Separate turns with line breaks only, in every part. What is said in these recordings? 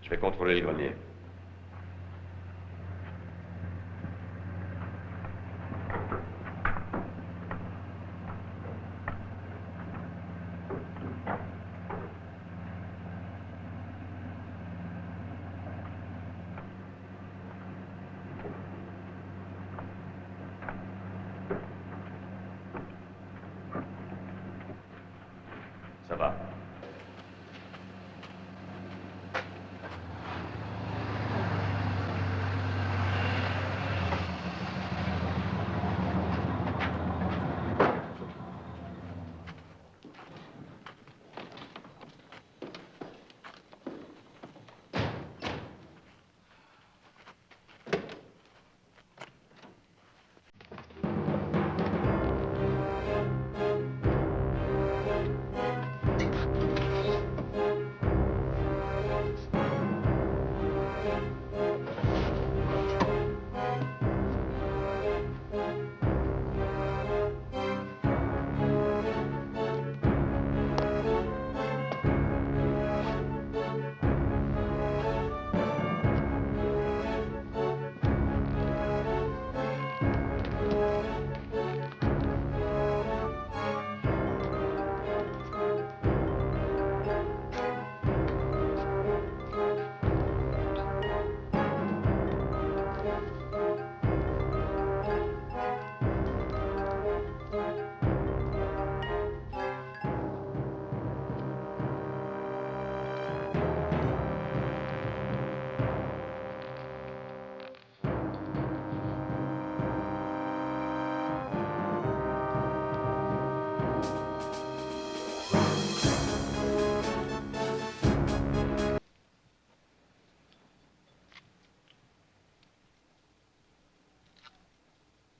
Je vais contrôler les greniers. Ça va.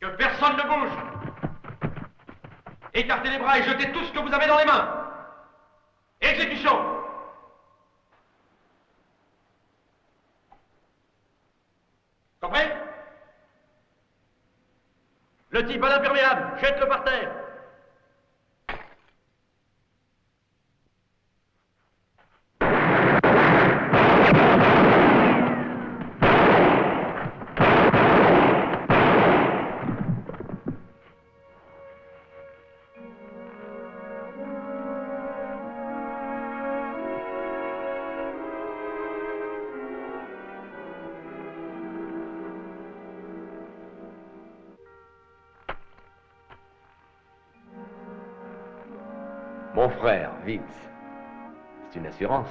Que personne ne bouge. Écartez les bras et jetez tout ce que vous avez dans les mains. Exécution. Compris? Le type à l'imperméable, jette-le par terre.
Mon frère, Vince. C'est une assurance.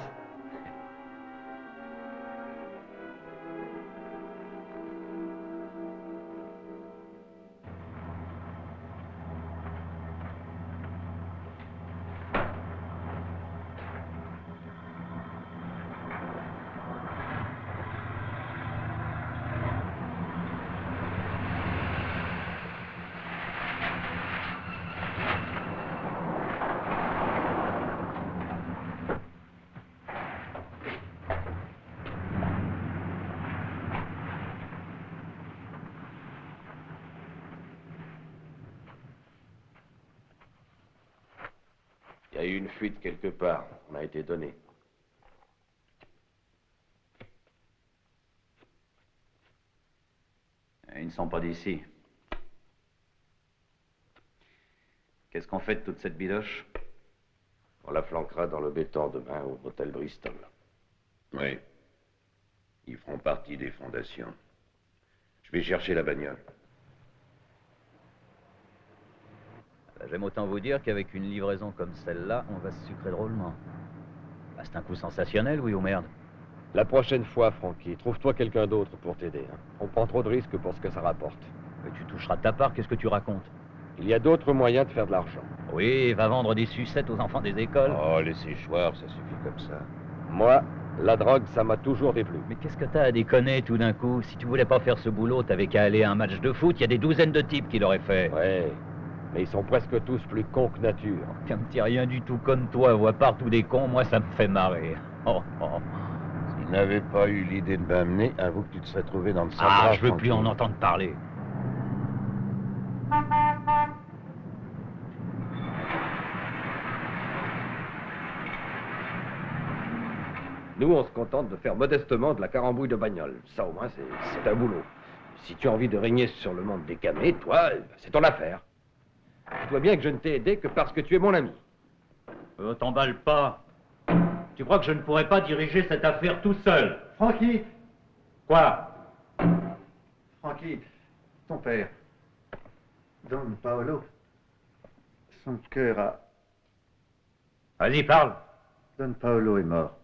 Il y a eu une fuite quelque part. On a été donné.
Ils ne sont pas d'ici. Qu'est-ce qu'on fait de toute cette bidoche?
On la flanquera dans le béton demain au hôtel Bristol.
Oui. Ils feront partie des fondations. Je vais chercher la bagnole.
J'aime autant vous dire qu'avec une livraison comme celle-là, on va se sucrer drôlement. Bah, c'est un coup sensationnel, oui ou merde?
La prochaine fois, Frankie, trouve-toi quelqu'un d'autre pour t'aider. Hein. On prend trop de risques pour ce que ça rapporte.
Mais tu toucheras ta part, qu'est-ce que tu racontes?
Il y a d'autres moyens de faire de l'argent.
Oui, va vendre des sucettes aux enfants des écoles.
Oh, les séchoirs, ça suffit comme ça.
Moi, la drogue, ça m'a toujours déplu.
Mais qu'est-ce que t'as à déconner tout d'un coup? Si tu voulais pas faire ce boulot, t'avais qu'à aller à un match de foot, il y a des douzaines de types qui l'auraient fait.
Ouais, mais ils sont presque tous plus cons que nature.
Qu'un petit rien du tout comme toi voit partout des cons, moi ça me fait marrer. Oh, oh.
S'il n'avait pas eu l'idée de m'amener, avoue que tu te serais trouvé dans le sale
Ah,
drap,
je veux plus en
tranquille.
entendre parler.
Nous, on se contente de faire modestement de la carambouille de bagnole. Ça, au moins, c'est un boulot. Si tu as envie de régner sur le monde des camés, toi, c'est ton affaire. Dis-toi bien que je ne t'ai aidé que parce que tu es mon ami.
T'emballe pas. Tu crois que je ne pourrais pas diriger cette affaire tout seul?
Francky!
Quoi?
Francky, ton père, Don Paolo, son cœur a...
Vas-y, parle.
Don Paolo est mort.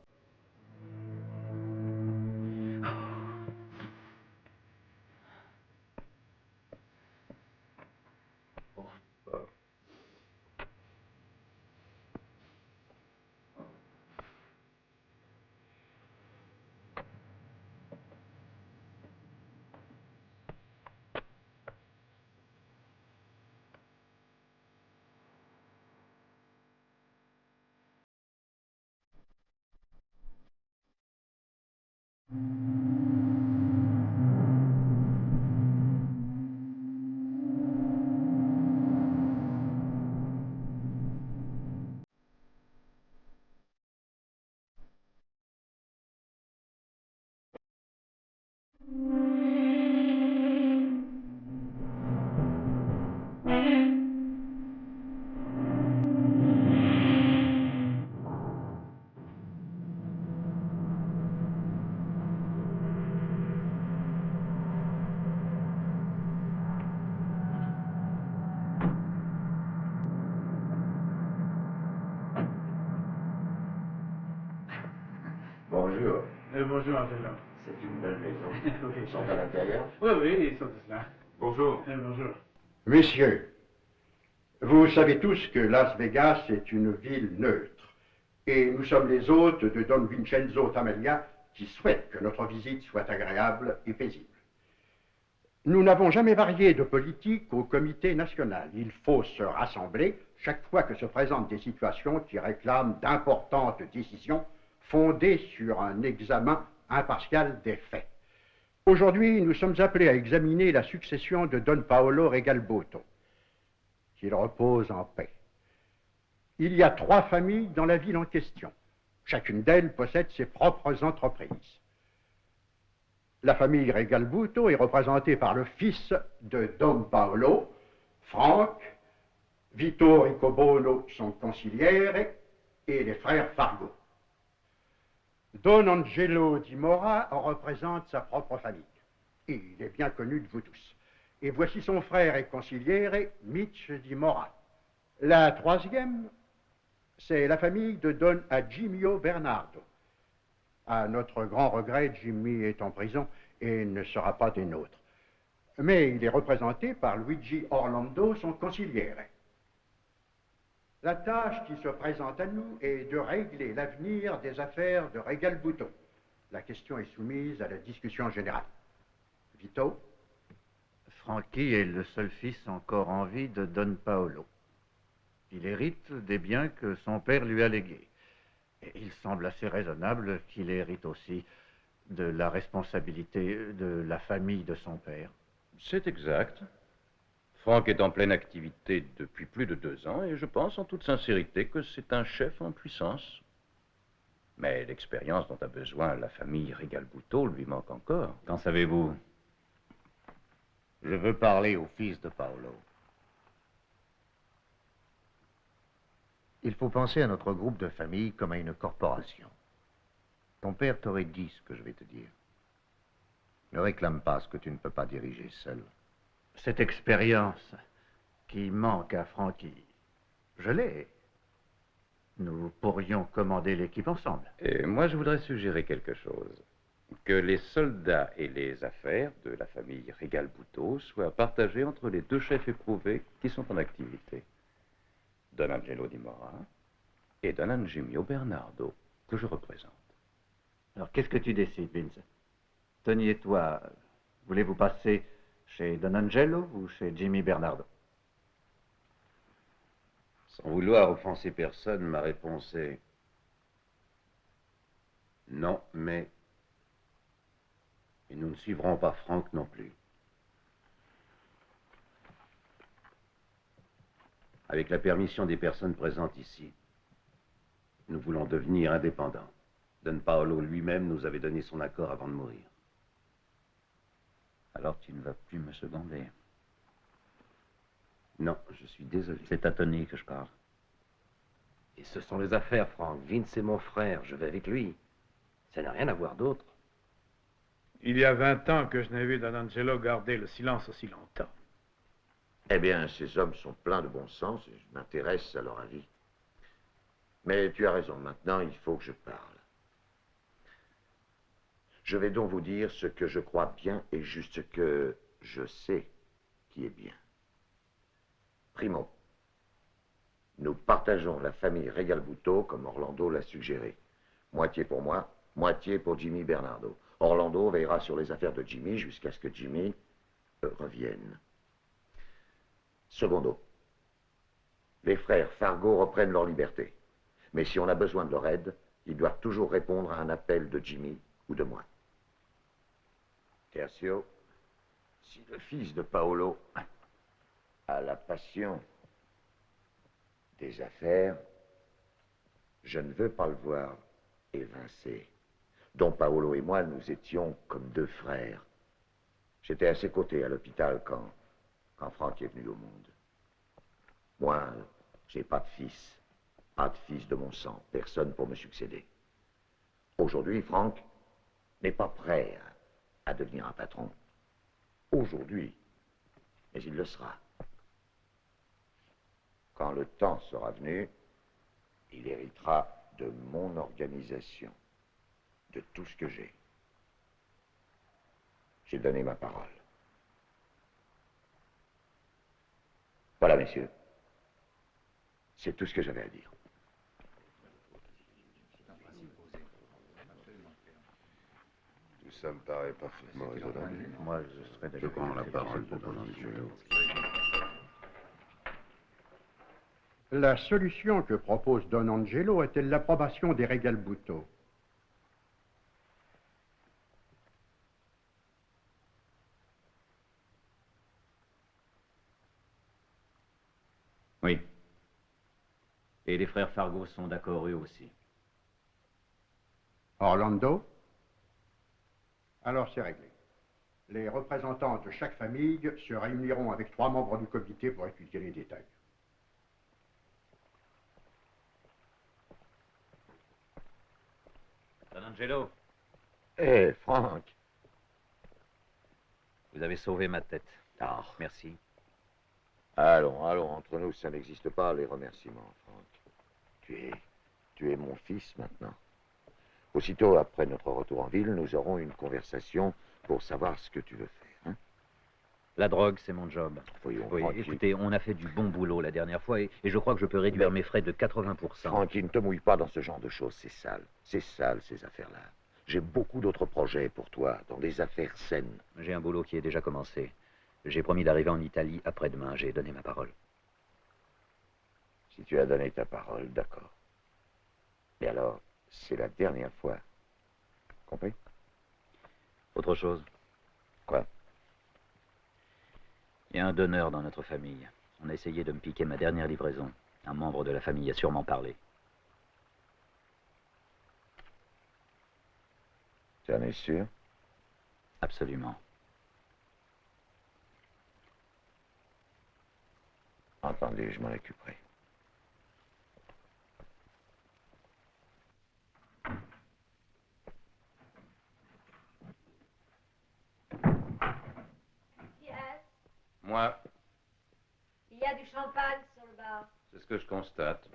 Bonjour.
Bonjour, Angelo.
C'est une belle maison.
Oui.
Ils sont à l'intérieur?
Oui, ils sont tous là.
Bonjour.
Bonjour.
Messieurs, vous savez tous que Las Vegas est une ville neutre. Et nous sommes les hôtes de Don Vincenzo Tamalia qui souhaitent que notre visite soit agréable et paisible. Nous n'avons jamais varié de politique au comité national. Il faut se rassembler chaque fois que se présentent des situations qui réclament d'importantes décisions fondées sur un examen impartial des faits. Aujourd'hui, nous sommes appelés à examiner la succession de Don Paolo Regalbuto. Qu'il repose en paix. Il y a 3 familles dans la ville en question. Chacune d'elles possède ses propres entreprises. La famille Regalbuto est représentée par le fils de Don Paolo, Frank, Vito Ricobono, son consigliere, et les frères Fargo. Don Angelo di Mora représente sa propre famille. Et il est bien connu de vous tous. Et voici son frère et consigliere, Mitch di Mora. La troisième, c'est la famille de Don Agimio Bernardo. À notre grand regret, Jimmy est en prison et ne sera pas des nôtres. Mais il est représenté par Luigi Orlando, son consigliere. La tâche qui se présente à nous est de régler l'avenir des affaires de Regalbuto. La question est soumise à la discussion générale. Vito?
Francky est le seul fils encore en vie de Don Paolo. Il hérite des biens que son père lui a légués. Et il semble assez raisonnable qu'il hérite aussi de la responsabilité de la famille de son père.
C'est exact. Franck est en pleine activité depuis plus de 2 ans et je pense en toute sincérité que c'est un chef en puissance. Mais l'expérience dont a besoin la famille Regalbuto lui manque encore. Qu'en savez-vous?
Je veux parler au fils de Paolo. Il faut penser à notre groupe de famille comme à une corporation. Ton père t'aurait dit ce que je vais te dire. Ne réclame pas ce que tu ne peux pas diriger seul. Cette expérience qui manque à Francky, je l'ai. Nous pourrions commander l'équipe ensemble.
Et moi, je voudrais suggérer quelque chose. Que les soldats et les affaires de la famille Regalbuto soient partagés entre les 2 chefs éprouvés qui sont en activité. Don Angelo di Mora et Don Angimio Bernardo, que je représente.
Alors, qu'est-ce que tu décides, Vince? Tony et toi, voulez-vous passer chez Don Angelo ou chez Jimmy Bernardo?
Sans vouloir offenser personne, ma réponse est non, mais et nous ne suivrons pas Franck non plus. Avec la permission des personnes présentes ici, nous voulons devenir indépendants. Don Paolo lui-même nous avait donné son accord avant de mourir.
Alors tu ne vas plus me seconder.
Non, je suis désolé.
C'est à Tony que je parle.
Et ce sont les affaires, Franck. Vince est mon frère, je vais avec lui. Ça n'a rien à voir d'autre.
Il y a 20 ans que je n'ai vu Don Angelo garder le silence aussi longtemps.
Eh bien, ces hommes sont pleins de bon sens et je m'intéresse à leur avis. Mais tu as raison, maintenant il faut que je parle. Je vais donc vous dire ce que je crois bien et juste ce que je sais qui est bien. Primo, nous partageons la famille Regalbuto comme Orlando l'a suggéré. Moitié pour moi, moitié pour Jimmy Bernardo. Orlando veillera sur les affaires de Jimmy jusqu'à ce que Jimmy revienne. Secondo, les frères Fargo reprennent leur liberté. Mais si on a besoin de leur aide, ils doivent toujours répondre à un appel de Jimmy ou de moi. Tertio, si le fils de Paolo a la passion des affaires, je ne veux pas le voir évincé. Don Paolo et moi, nous étions comme deux frères. J'étais à ses côtés à l'hôpital quand Franck est venu au monde. Moi, j'ai pas de fils. Pas de fils de mon sang. Personne pour me succéder. Aujourd'hui, Franck n'est pas prêt à devenir un patron. Aujourd'hui. Mais il le sera. Quand le temps sera venu, il héritera de mon organisation. De tout ce que j'ai. J'ai donné ma parole. Voilà, messieurs. C'est tout ce que j'avais à dire.
Tout ça me paraît parfaitement raisonnable.
Moi, je serais
Je
d'accord.
prends la parole de Don Angelo.
La solution que propose Don Angelo est-elle l'approbation des Regalbuto?
Oui. Et les frères Fargo sont d'accord eux aussi.
Orlando? Alors c'est réglé. Les représentants de chaque famille se réuniront avec 3 membres du comité pour étudier les détails.
Don Angelo,
Hé, Franck.
vous avez sauvé ma tête.
Ah.
Merci.
Allons, entre nous, ça n'existe pas, les remerciements, Franck. Tu es mon fils maintenant. Aussitôt après notre retour en ville, nous aurons une conversation pour savoir ce que tu veux faire. Hein?
La drogue, c'est mon job.
Voyons,
Oui,
Francky.
écoutez, on a fait du bon boulot la dernière fois et je crois que je peux réduire mes frais de 80%.
Francky, ne te mouille pas dans ce genre de choses, c'est sale. C'est sale, ces affaires-là. J'ai beaucoup d'autres projets pour toi, dans des affaires saines.
J'ai un boulot qui est déjà commencé. J'ai promis d'arriver en Italie après-demain. J'ai donné ma parole.
Si tu as donné ta parole, d'accord. Et alors, c'est la dernière fois. Compris?
Autre chose?
Quoi?
Il y a un donneur dans notre famille. On a essayé de me piquer ma dernière livraison. Un membre de la famille a sûrement parlé.
Tu en es sûr?
Absolument.
Entendu, je m'en occuperai.
Moi,
Il y a du champagne sur le bar.
c'est ce que je constate.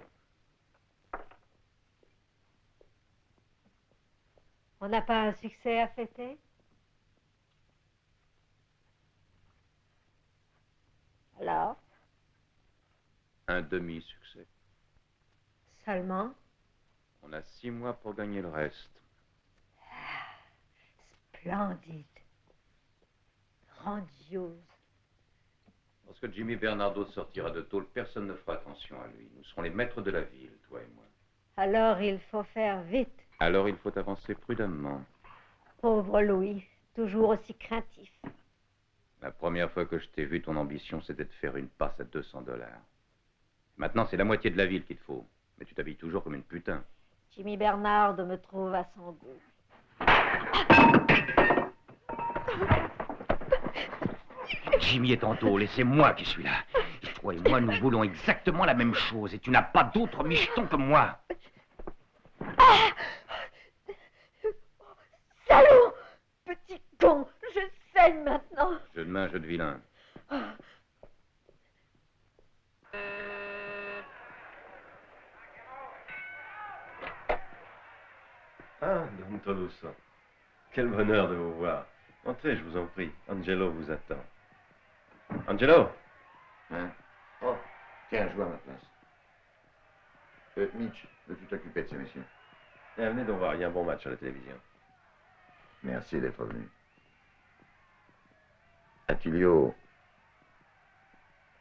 On n'a pas un succès à fêter? Alors?
Un demi-succès.
Seulement?
On a 6 mois pour gagner le reste.
Splendide. Grandiose.
Lorsque Jimmy Bernardo sortira de tôle, personne ne fera attention à lui. Nous serons les maîtres de la ville, toi et moi.
Alors il faut faire vite.
Alors il faut avancer prudemment.
Pauvre Louis, toujours aussi craintif.
La première fois que je t'ai vu, ton ambition, c'était de faire une passe à $200. Maintenant, c'est la moitié de la ville qu'il te faut. Mais tu t'habilles toujours comme une putain.
Jimmy Bernard me trouve à son goût.
Jimmy est en tôle et c'est moi qui suis là. Toi et moi, nous voulons exactement la même chose et tu n'as pas d'autre micheton que moi.
Salaud! Petit con! Je saigne maintenant!
Jeu de main, jeu de vilain.
Ah, Don Tolosa. Quel bonheur de vous voir. Entrez, je vous en prie. Angelo vous attend. Angelo?
Hein? Oh, tiens, joue à ma place. Mitch, veux-tu t'occuper de ces messieurs?
Venez donc voir, il y a un bon match à la télévision.
Merci d'être venu. Attilio,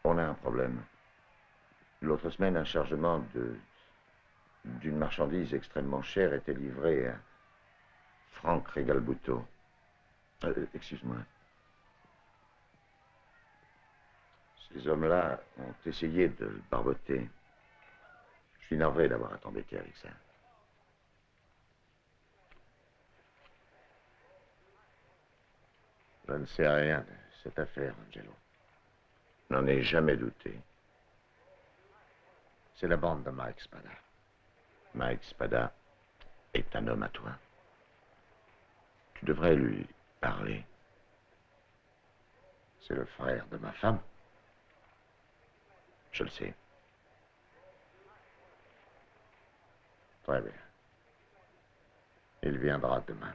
on a un problème. L'autre semaine, un chargement d'une marchandise extrêmement chère était livré à Frank Regalbuto. Excuse-moi. Ces hommes-là ont essayé de le barboter. Je suis navré d'avoir à t'embêter avec ça. Je ne sais rien de cette affaire, Angelo. N'en ai jamais douté. C'est la bande de Mike Spada. Mike Spada est un homme à toi. Tu devrais lui parler. C'est le frère de ma femme. Je le sais. Très bien. Il viendra demain.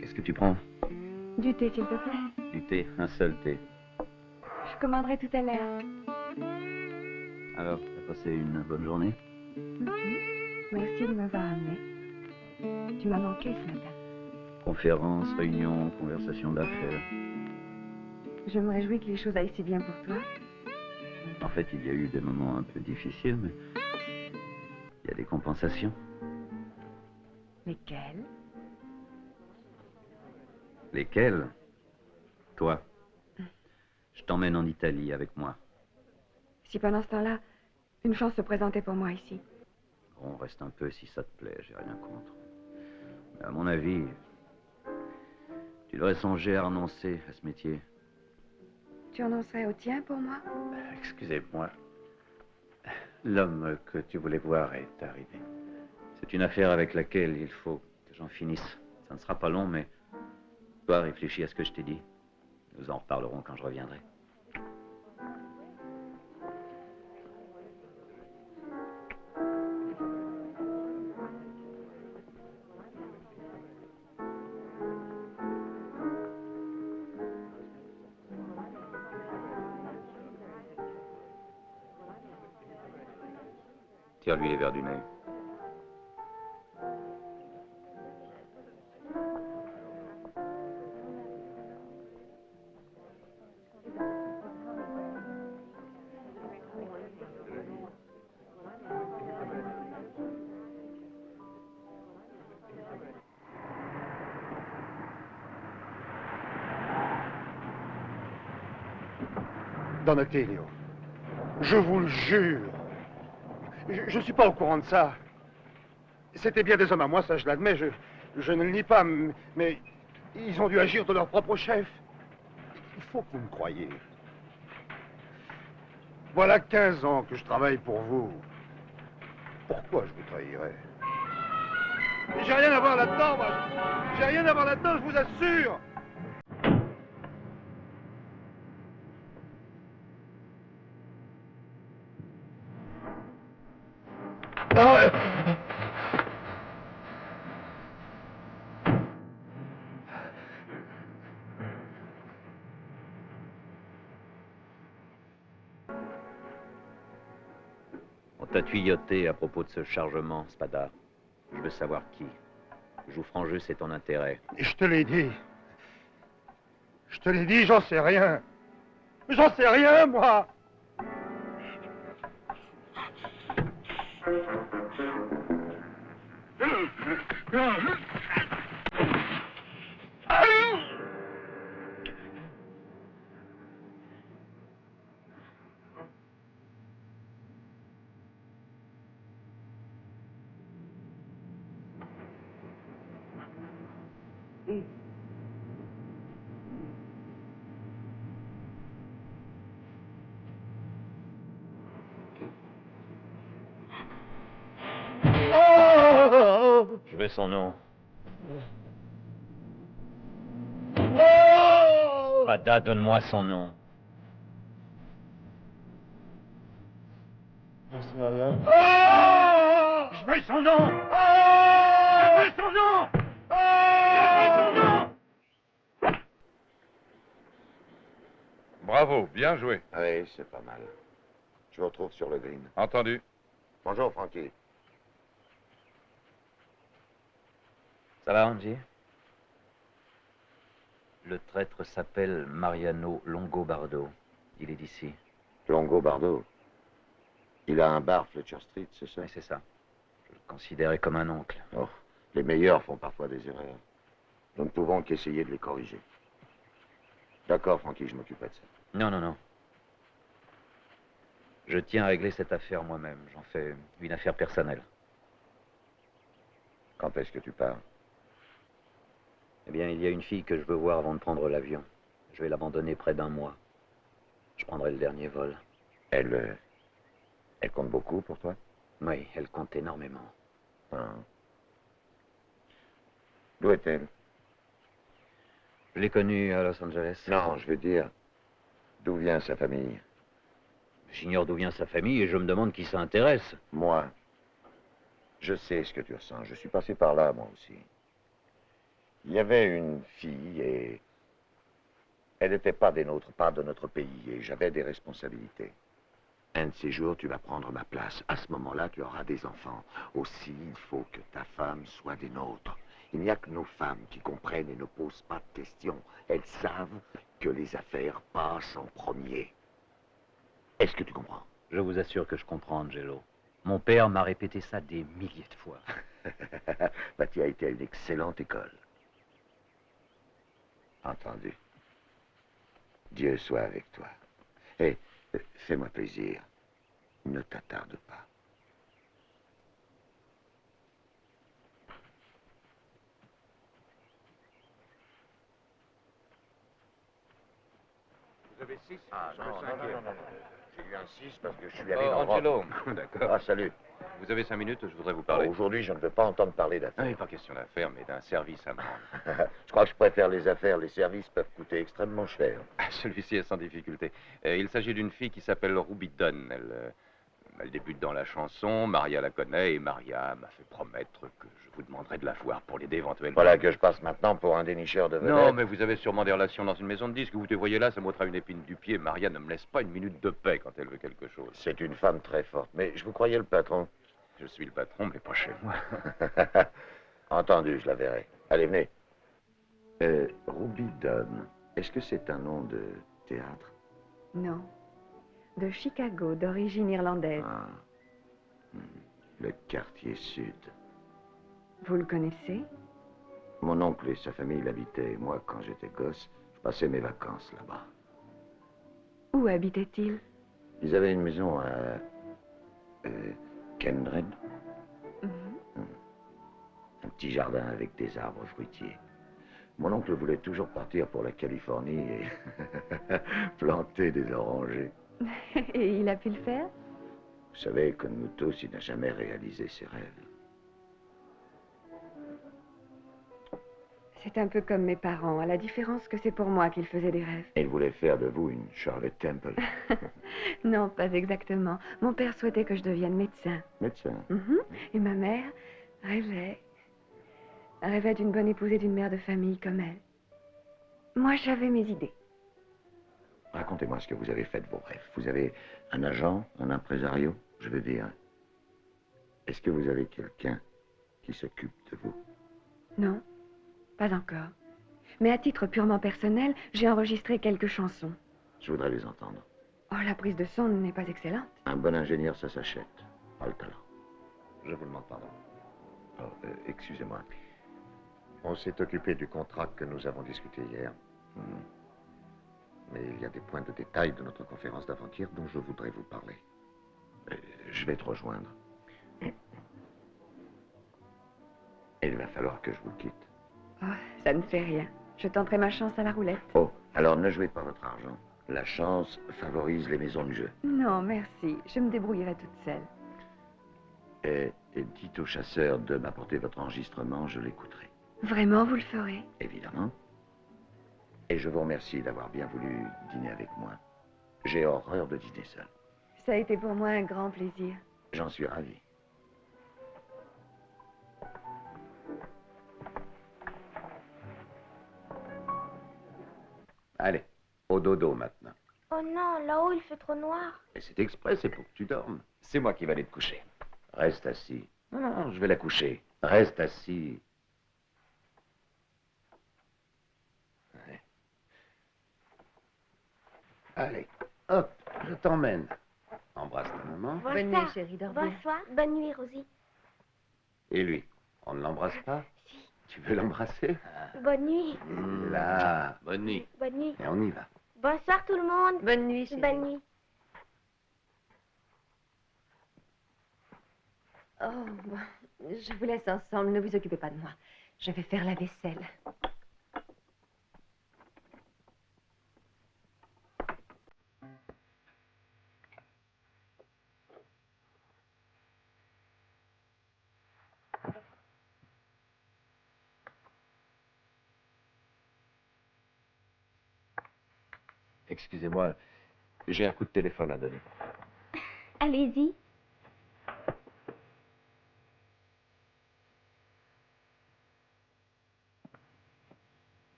Qu'est-ce que tu prends?
Du thé, s'il te plaît.
Du thé, un seul thé.
Je commanderai tout à l'heure.
Alors, t'as passé une bonne journée?
Merci de m'avoir amené. Tu m'as manqué ce matin.
Conférences, réunions, conversations d'affaires.
Je me réjouis que les choses aillent si bien pour toi.
En fait, il y a eu des moments un peu difficiles, mais il y a des compensations.
Lesquelles?
Lesquelles? Toi. Je t'emmène en Italie avec moi.
Si pendant ce temps-là, une chance se présentait pour moi ici.
On reste un peu si ça te plaît, j'ai rien contre. Mais à mon avis, tu devrais songer à renoncer à ce métier.
Tu renoncerais au tien pour moi?
Excusez-moi. L'homme que tu voulais voir est arrivé. C'est une affaire avec laquelle il faut que j'en finisse. Ça ne sera pas long, mais toi, réfléchis à ce que je t'ai dit. Nous en reparlerons quand je reviendrai. Tire-lui les verres du nez.
Donatello, je vous le jure, je ne suis pas au courant de ça. C'était bien des hommes à moi, ça je l'admets, je ne le nie pas, mais ils ont dû agir de leur propre chef. Il faut que vous me croyiez. Voilà 15 ans que je travaille pour vous. Pourquoi je vous trahirais? J'ai rien à voir là-dedans, moi. J'ai rien à voir là-dedans, je vous assure.
t'a tuyauté à propos de ce chargement, Spada. Je veux savoir qui. Joue franc jeu, c'est ton intérêt.
Et je te l'ai dit. Je te l'ai dit, j'en sais rien. J'en sais rien, moi.
Je veux son nom. Spada, donne-moi son nom.
Je veux son nom. Je veux son nom. Je veux son nom.
Bravo, bien joué.
Oui, c'est pas mal. Je vous retrouve sur le green.
Entendu.
Bonjour, Frankie.
Ça va, Angie? Le traître s'appelle Mariano Longobardo. Il est d'ici.
Longobardo. Il a un bar, Fletcher Street, c'est ça?
Oui, c'est ça. Je le considérais comme un oncle.
Oh, les meilleurs font parfois des erreurs. Nous ne pouvons qu'essayer de les corriger. D'accord, Frankie, je m'occuperai de ça.
Non, non, non. Je tiens à régler cette affaire moi-même. J'en fais une affaire personnelle.
Quand est-ce que tu pars?
Eh bien, il y a une fille que je veux voir avant de prendre l'avion. Je vais l'abandonner près d'un mois. Je prendrai le dernier vol.
Elle compte beaucoup pour toi?
Oui, elle compte énormément.
Ah. D'où est-elle?
Je l'ai connue à Los Angeles.
Non, je veux dire, d'où vient sa famille?
J'ignore d'où vient sa famille et je me demande qui ça intéresse.
Moi, je sais ce que tu ressens. Je suis passé par là, moi aussi. Il y avait une fille et elle n'était pas des nôtres, pas de notre pays, et j'avais des responsabilités. Un de ces jours, tu vas prendre ma place. À ce moment-là, tu auras des enfants. Aussi, il faut que ta femme soit des nôtres. Il n'y a que nos femmes qui comprennent et ne posent pas de questions. Elles savent que les affaires passent en premier. Est-ce que tu comprends?
Je vous assure que je comprends, Angelo. Mon père m'a répété ça des milliers de fois.
Bah, tu as été à une excellente école. Entendu. Dieu soit avec toi. Et fais-moi plaisir. Ne t'attarde pas.
Vous avez 6?
Ah, non. J'ai eu un 6 parce que je suis allé dans
Angelo.
D'accord.
Ah, salut.
Vous avez 5 minutes, je voudrais vous parler.
Aujourd'hui, je ne veux pas entendre parler d'affaires.
Oui, pas question d'affaires, mais d'un service à me rendre.
Je crois que je préfère les affaires. Les services peuvent coûter extrêmement cher.
Celui-ci est sans difficulté. Il s'agit d'une fille qui s'appelle Ruby Dunn. Elle débute dans la chanson, Maria la connaît, et Maria m'a fait promettre que je vous demanderai de la voir pour l'aider éventuellement.
Voilà que je passe maintenant pour un dénicheur de vedettes.
Non, mais vous avez sûrement des relations dans une maison de disques. Vous te voyez là, ça m'ôtera une épine du pied. Maria ne me laisse pas une minute de paix quand elle veut quelque chose.
C'est une femme très forte. Mais je vous croyais le patron.
Je suis le patron, mais pas chez moi.
Entendu, je la verrai. Allez, venez. Ruby Dunn, est-ce que c'est un nom de théâtre?
Non. De Chicago, d'origine irlandaise.
Ah. Le quartier sud.
Vous le connaissez?
Mon oncle et sa famille l'habitaient. Moi, quand j'étais gosse, je passais mes vacances là-bas.
Où habitait-il?
Ils avaient une maison à Kendred. Un petit jardin avec des arbres fruitiers. Mon oncle voulait toujours partir pour la Californie et planter des orangers.
Et il a pu le faire?
Vous savez, comme nous tous, il n'a jamais réalisé ses rêves.
C'est un peu comme mes parents, à la différence que c'est pour moi qu'ils faisaient des rêves.
Il voulait faire de vous une Charlotte Temple.
Non, pas exactement. Mon père souhaitait que je devienne médecin.
Médecin?
Et ma mère rêvait d'une bonne épouse et d'une mère de famille comme elle. Moi, j'avais mes idées.
Racontez-moi ce que vous avez fait de vos rêves. Vous avez un agent, un impresario, je veux dire, Est-ce que vous avez quelqu'un qui s'occupe de vous?
Non, pas encore. Mais à titre purement personnel, j'ai enregistré quelques chansons.
Je voudrais les entendre.
Oh, la prise de son n'est pas excellente.
Un bon ingénieur, ça s'achète. Pas le talent. Je vous demande pardon. Oh, excusez-moi. On s'est occupé du contrat que nous avons discuté hier. Mais il y a des points de détail de notre conférence d'avant-hier dont je voudrais vous parler. Je vais te rejoindre. Il va falloir que je vous quitte.
Oh, ça ne fait rien. Je tenterai ma chance à la roulette.
Oh, alors ne jouez pas votre argent. La chance favorise les maisons de jeu.
Non, merci. Je me débrouillerai toute seule.
Et dites au chasseur de m'apporter votre enregistrement, je l'écouterai.
Vraiment, vous le ferez?
Évidemment. Et je vous remercie d'avoir bien voulu dîner avec moi. J'ai horreur de dîner seul.
Ça a été pour moi un grand plaisir.
J'en suis ravi.
Allez, au dodo maintenant.
Oh non, là-haut il fait trop noir.
Et c'est exprès, c'est pour que tu dormes.
C'est moi qui vais aller te coucher.
Reste assis.
Non, non, je vais la coucher.
Reste assis. Ouais. Allez, hop, je t'emmène. Embrasse ta maman.
Bonsoir.
Bonne nuit, chérie, dors bien.
Bonsoir. Bonne nuit, Rosie.
Et lui, on ne l'embrasse pas?
Si.
Tu veux l'embrasser?
Bonne nuit.
Là, bonne nuit.
Bonne nuit.
Et on y va.
Bonsoir tout le monde.
Bonne nuit, chérie.
Bonne nuit.
Oh, bon, je vous laisse ensemble. Ne vous occupez pas de moi. Je vais faire la vaisselle.
Excusez-moi, j'ai un coup de téléphone à donner.
Allez-y.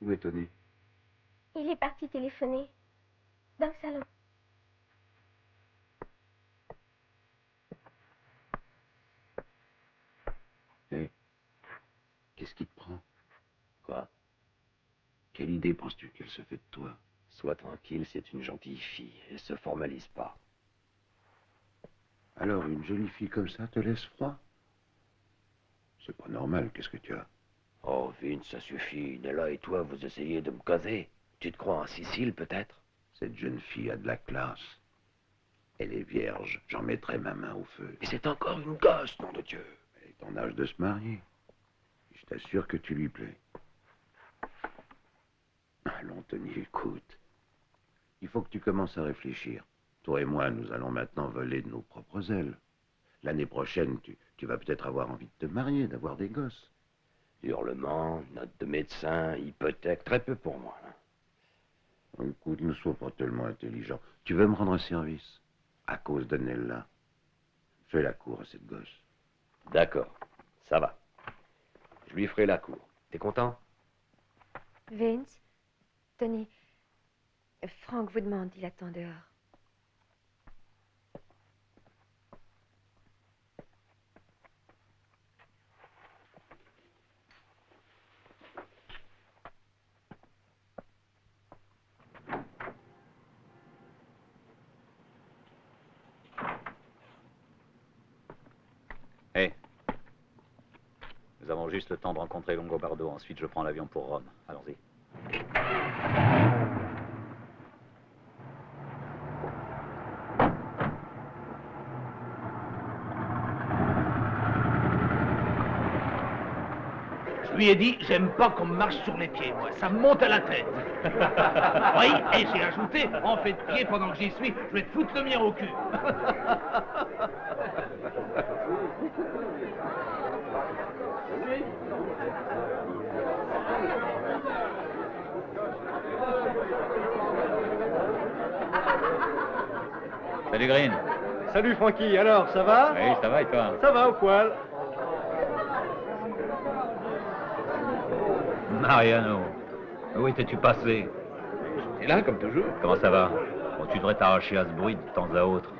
Où est Tony?
Il est parti téléphoner. Dans le salon.
Hé, qu'est-ce qui te prend? Quoi? Quelle idée penses-tu qu'elle se fait de toi?
Sois tranquille, c'est une gentille fille. Elle se formalise pas.
Alors, une jolie fille comme ça te laisse froid? C'est pas normal, qu'est-ce que tu as?
Oh, Vince, ça suffit. Nella et toi, vous essayez de me causer. Tu te crois en Sicile, peut-être?
Cette jeune fille a de la classe. Elle est vierge, j'en mettrai ma main au feu.
Et c'est encore une gosse, nom de Dieu.
Elle est en âge de se marier. Je t'assure que tu lui plais. Allons, Tony, écoute. Il faut que tu commences à réfléchir. Toi et moi, nous allons maintenant voler de nos propres ailes. L'année prochaine, tu vas peut-être avoir envie de te marier, d'avoir des gosses.
Hurlement, note de médecin, hypothèque, très peu pour moi.
Écoute, ne sois pas tellement intelligent. Tu veux me rendre un service? À cause de Nella. Fais la cour à cette gosse.
D'accord, ça va. Je lui ferai la cour. T'es content?
Vince, Tony, Franck vous demande, il attend dehors.
Hé. Nous avons juste le temps de rencontrer Longobardo. Ensuite, je prends l'avion pour Rome. Allons-y.
Je lui ai dit, j'aime pas qu'on me marche sur les pieds, moi. Ça me monte à la tête. Oui, et j'ai ajouté, en fait de pied pendant que j'y suis, je vais te foutre le mien au cul.
Salut Green.
Salut Francky, alors, ça va?
Oui, ça va et toi?
Ça va au poil.
Mariano, où étais-tu passé?
Et là, comme toujours.
Comment ça va? Bon, tu devrais t'arracher à ce bruit de temps à autre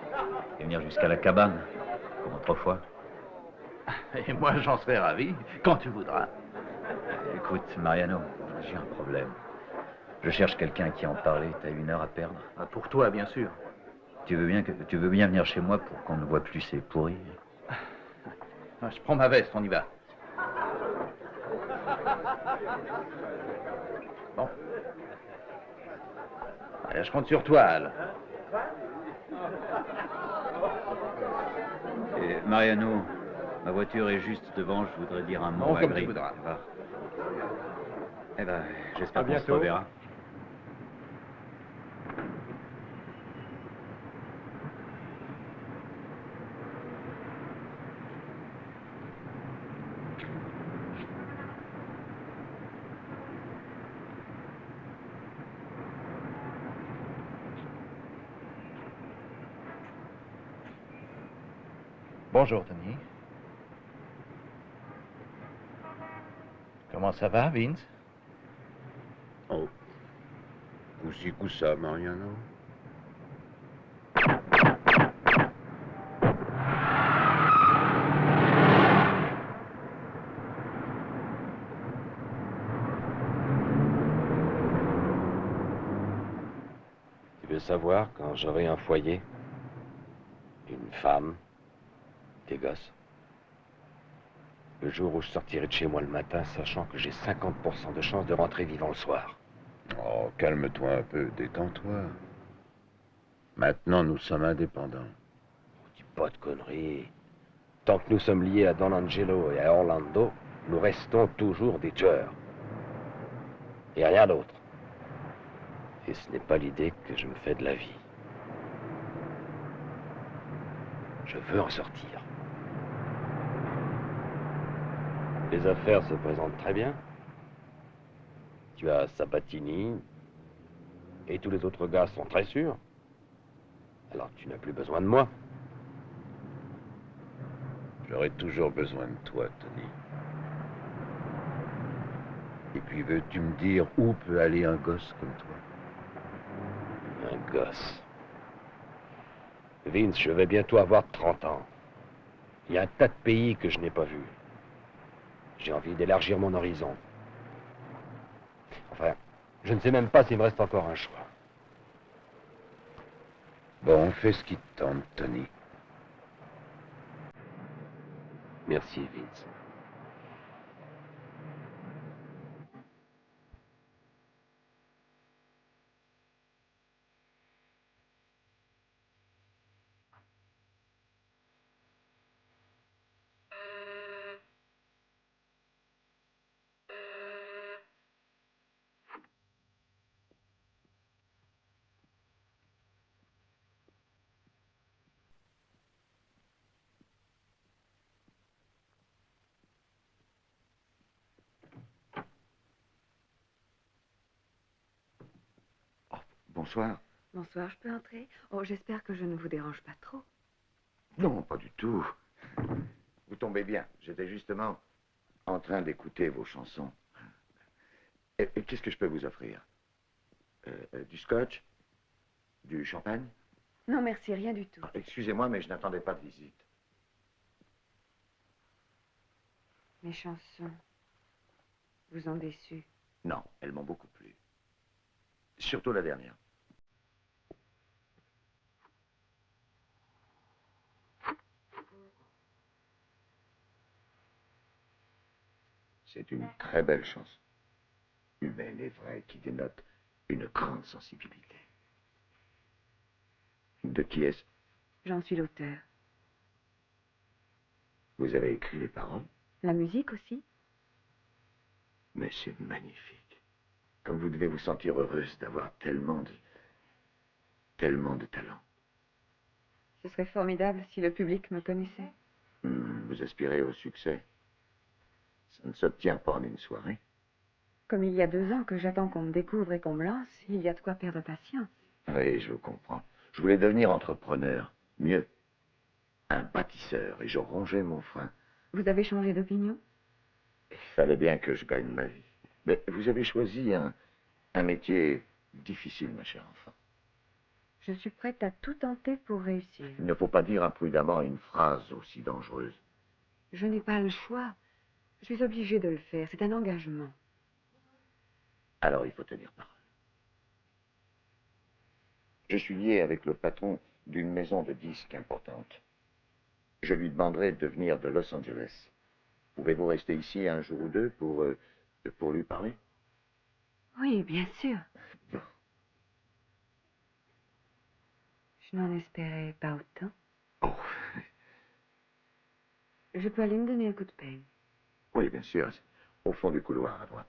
et venir jusqu'à la cabane, comme autrefois.
Et moi, j'en serais ravi, quand tu voudras.
Écoute, Mariano, j'ai un problème. Je cherche quelqu'un à qui en parler. T'as 1 heure à perdre.
Pour toi, bien sûr.
Tu veux bien venir chez moi pour qu'on ne voit plus ces pourris?
Je prends ma veste, on y va. Bon. Allez, je compte sur toi, Al.
Et Mariano, ma voiture est juste devant. Je voudrais dire un mot
Bon,
à
comme
Gris.
tu voudras.
Va. Eh ben, j'espère
À
qu'on se
bientôt.
reverra.
Bonjour, Tony. Comment ça va, Vince?
Oh. Coup-ci, coup-ça, Mariano.
Tu veux savoir quand j'aurai un foyer, une femme, des gosses, le jour où je sortirai de chez moi le matin, sachant que j'ai 50% de chance de rentrer vivant le soir.
Oh, calme-toi un peu, détends-toi. Maintenant, nous sommes indépendants.
Dis pas de conneries. Tant que nous sommes liés à Don Angelo et à Orlando, nous restons toujours des tueurs. Et rien d'autre. Et ce n'est pas l'idée que je me fais de la vie. Je veux en sortir. Les affaires se présentent très bien. Tu as Sabatini, et tous les autres gars sont très sûrs. Alors tu n'as plus besoin de moi.
J'aurai toujours besoin de toi, Tony. Et puis, veux-tu me dire où peut aller un gosse comme toi?
Un gosse. Vince, je vais bientôt avoir 30 ans. Il y a un tas de pays que je n'ai pas vus. J'ai envie d'élargir mon horizon. Enfin, je ne sais même pas s'il me reste encore un choix.
Bon, fais ce qui te tente, Tony.
Merci, Vince.
Bonsoir.
Bonsoir, je peux entrer? Oh, j'espère que je ne vous dérange pas trop.
Non, pas du tout. Vous tombez bien. J'étais justement en train d'écouter vos chansons. Et qu'est-ce que je peux vous offrir? Du scotch? Du champagne?
Non, merci, rien du tout.
Excusez-moi, mais je n'attendais pas de visite.
Mes chansons vous ont déçu.
Non, elles m'ont beaucoup plu. Surtout la dernière. C'est une très belle chanson. Humaine et vraie, qui dénote une grande sensibilité. De qui est-ce?
J'en suis l'auteur.
Vous avez écrit les paroles?
La musique aussi?
Mais c'est magnifique. Comme vous devez vous sentir heureuse d'avoir tellement de talent.
Ce serait formidable si le public me connaissait.
Vous aspirez au succès. Ça ne s'obtient pas en une soirée.
Comme il y a 2 ans que j'attends qu'on me découvre et qu'on me lance, il y a de quoi perdre patience.
Oui, je vous comprends. Je voulais devenir entrepreneur. Mieux, un bâtisseur. Et je rongeais mon frein.
Vous avez changé d'opinion?
Il fallait bien que je gagne ma vie. Mais vous avez choisi un métier difficile, ma chère enfant.
Je suis prête à tout tenter pour réussir.
Il ne faut pas dire imprudemment une phrase aussi dangereuse.
Je n'ai pas le choix. Je suis obligée de le faire. C'est un engagement.
Alors il faut tenir parole. Je suis lié avec le patron d'une maison de disques importante. Je lui demanderai de venir de Los Angeles. Pouvez-vous rester ici un jour ou deux pour lui parler?
Oui, bien sûr.
Bon.
Je n'en espérais pas autant.
Oh.
Je peux aller me donner un coup de peigne.
Oui, bien sûr. Au fond du couloir, à droite.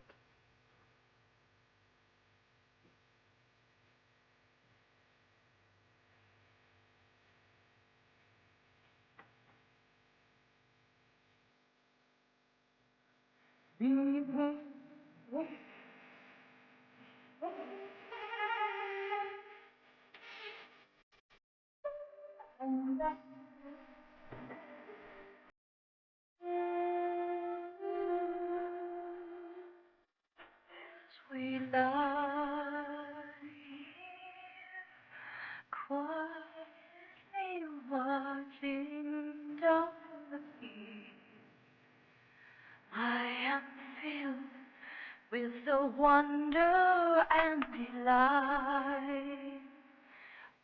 Sweet life, quietly watching down the sea. I am filled with the wonder and delight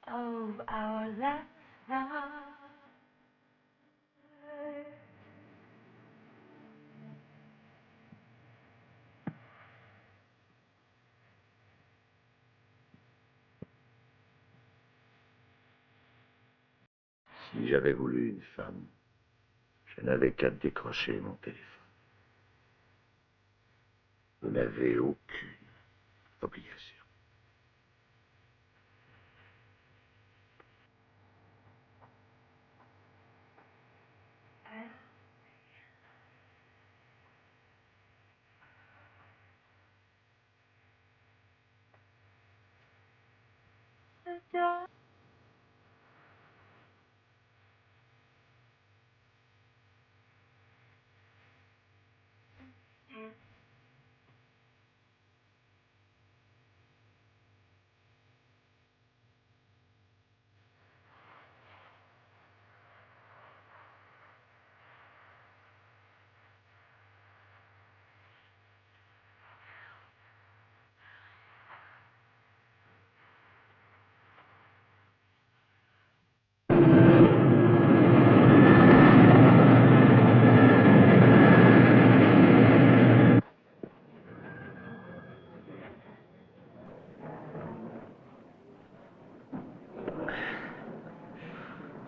of our last night.
Si j'avais voulu une femme, je n'avais qu'à décrocher mon téléphone. Vous n'avez aucune obligation.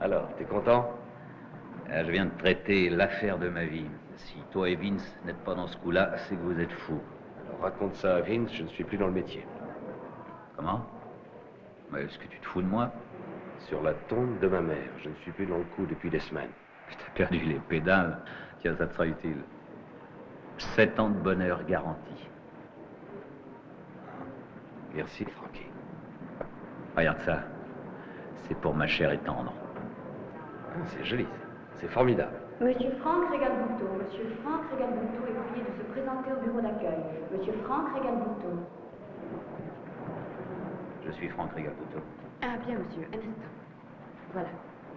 Alors, t'es content? Je viens de traiter l'affaire de ma vie. Si toi et Vince n'êtes pas dans ce coup-là, c'est que vous êtes fous.
Alors raconte ça à Vince, je ne suis plus dans le métier.
Comment? Mais est-ce que tu te fous de moi?
Sur la tombe de ma mère, je ne suis plus dans le coup depuis des semaines.
T'as perdu les pédales. Tiens, ça te sera utile. 7 ans de bonheur garanti.
Merci, Frankie.
Regarde ça. C'est pour ma chère et tendre.
C'est joli, c'est formidable.
Monsieur Franck Régal-Bouteau. Monsieur Franck Régal-Bouteau est prié de se présenter au bureau d'accueil. Monsieur Franck Régal-Bouteau.
Je suis Franck Régal-Bouteau.
Ah, bien, monsieur. Un instant. Voilà.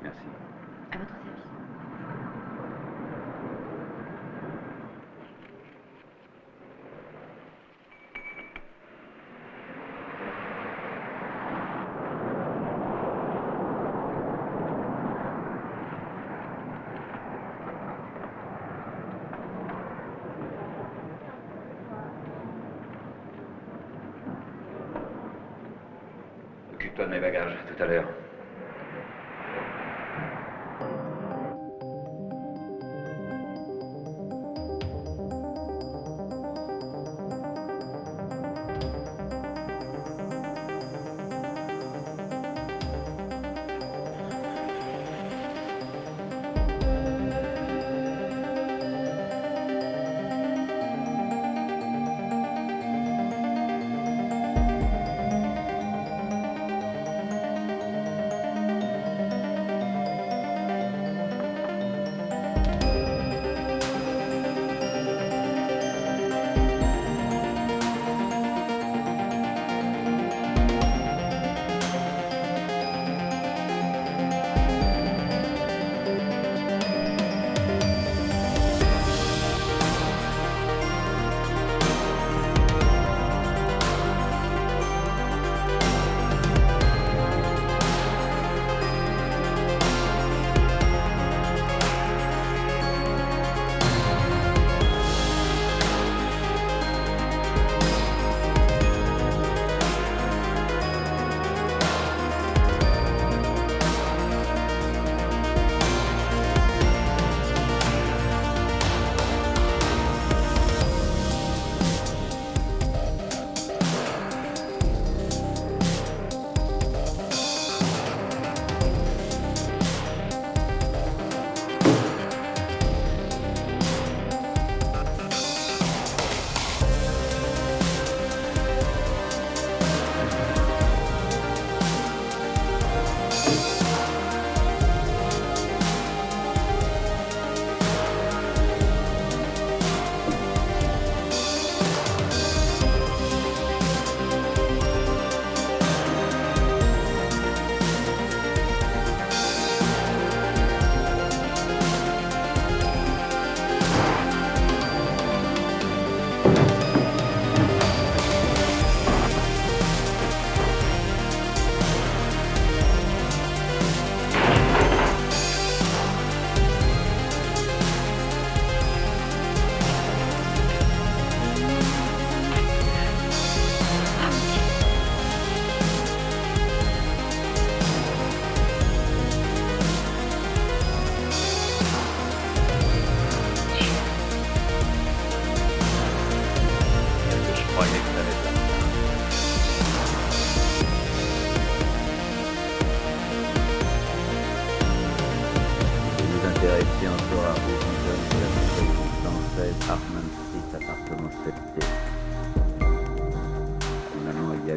Merci.
À votre service.
Occupe-toi de mes bagages, tout à l'heure.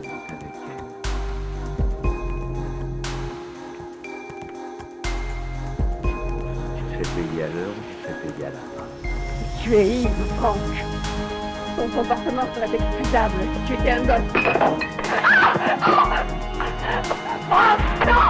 donc avec elle. Tu te fais payer à l'heure ou tu te fais payer à la trace?
Tu es ivre, Franck. Ton comportement serait excusable si tu étais un gosse. Oh, non!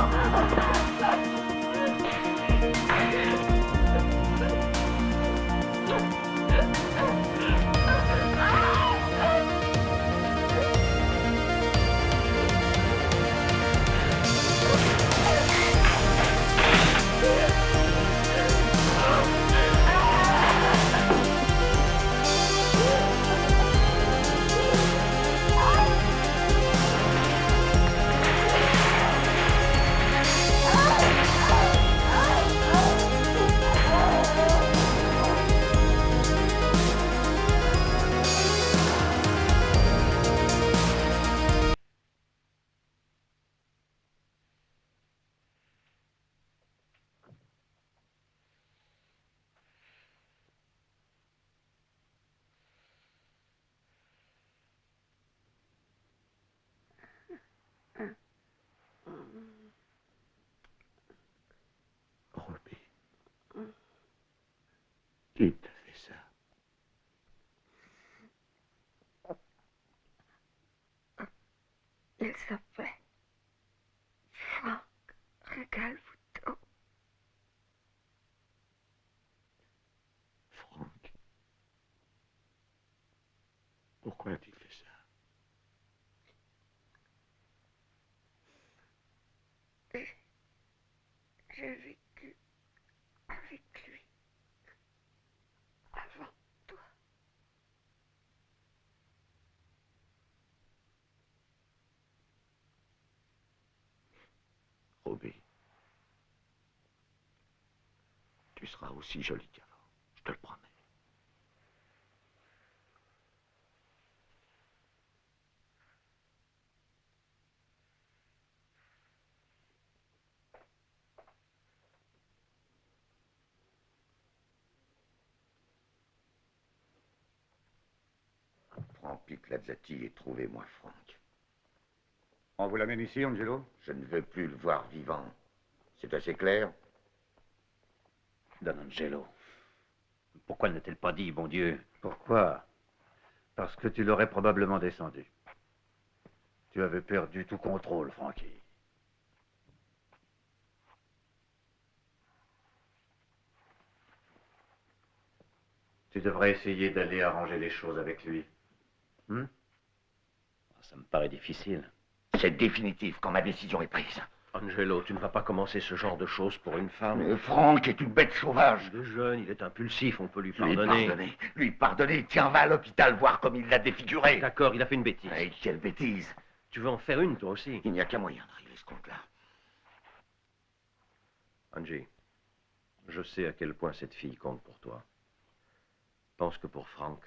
Robbie. Qui t'a fait ça?
Il s'appelait Franck Régal-Bouteau.
Franck. Pourquoi as-tu fait ça?
J'ai vécu avec lui avant toi.
Robbie. Tu seras aussi jolie qu'avant, je te le promets. Prends Pete Lazzati et trouvez-moi Franck.
On vous l'amène ici, Angelo?
Je ne veux plus le voir vivant. C'est assez clair?
Don Angelo, pourquoi ne t-elle pas dit, bon Dieu?
Pourquoi? Parce que tu l'aurais probablement descendu. Tu avais perdu tout contrôle, Frankie. Tu devrais essayer d'aller arranger les choses avec lui.
Ça me paraît difficile.
C'est définitif quand ma décision est prise.
Angelo, tu ne vas pas commencer ce genre de choses pour une femme.
Mais Franck est une bête sauvage.
Il est jeune, il est impulsif, on peut lui
Lui
pardonner.
Lui pardonner. Tiens, va à l'hôpital voir comme il l'a défiguré.
D'accord, il a fait une bêtise.
Et quelle bêtise.
Tu veux en faire une, toi aussi?
Il n'y a qu'un moyen de régler ce compte-là.
Angie, je sais à quel point cette fille compte pour toi. Pense que pour Franck,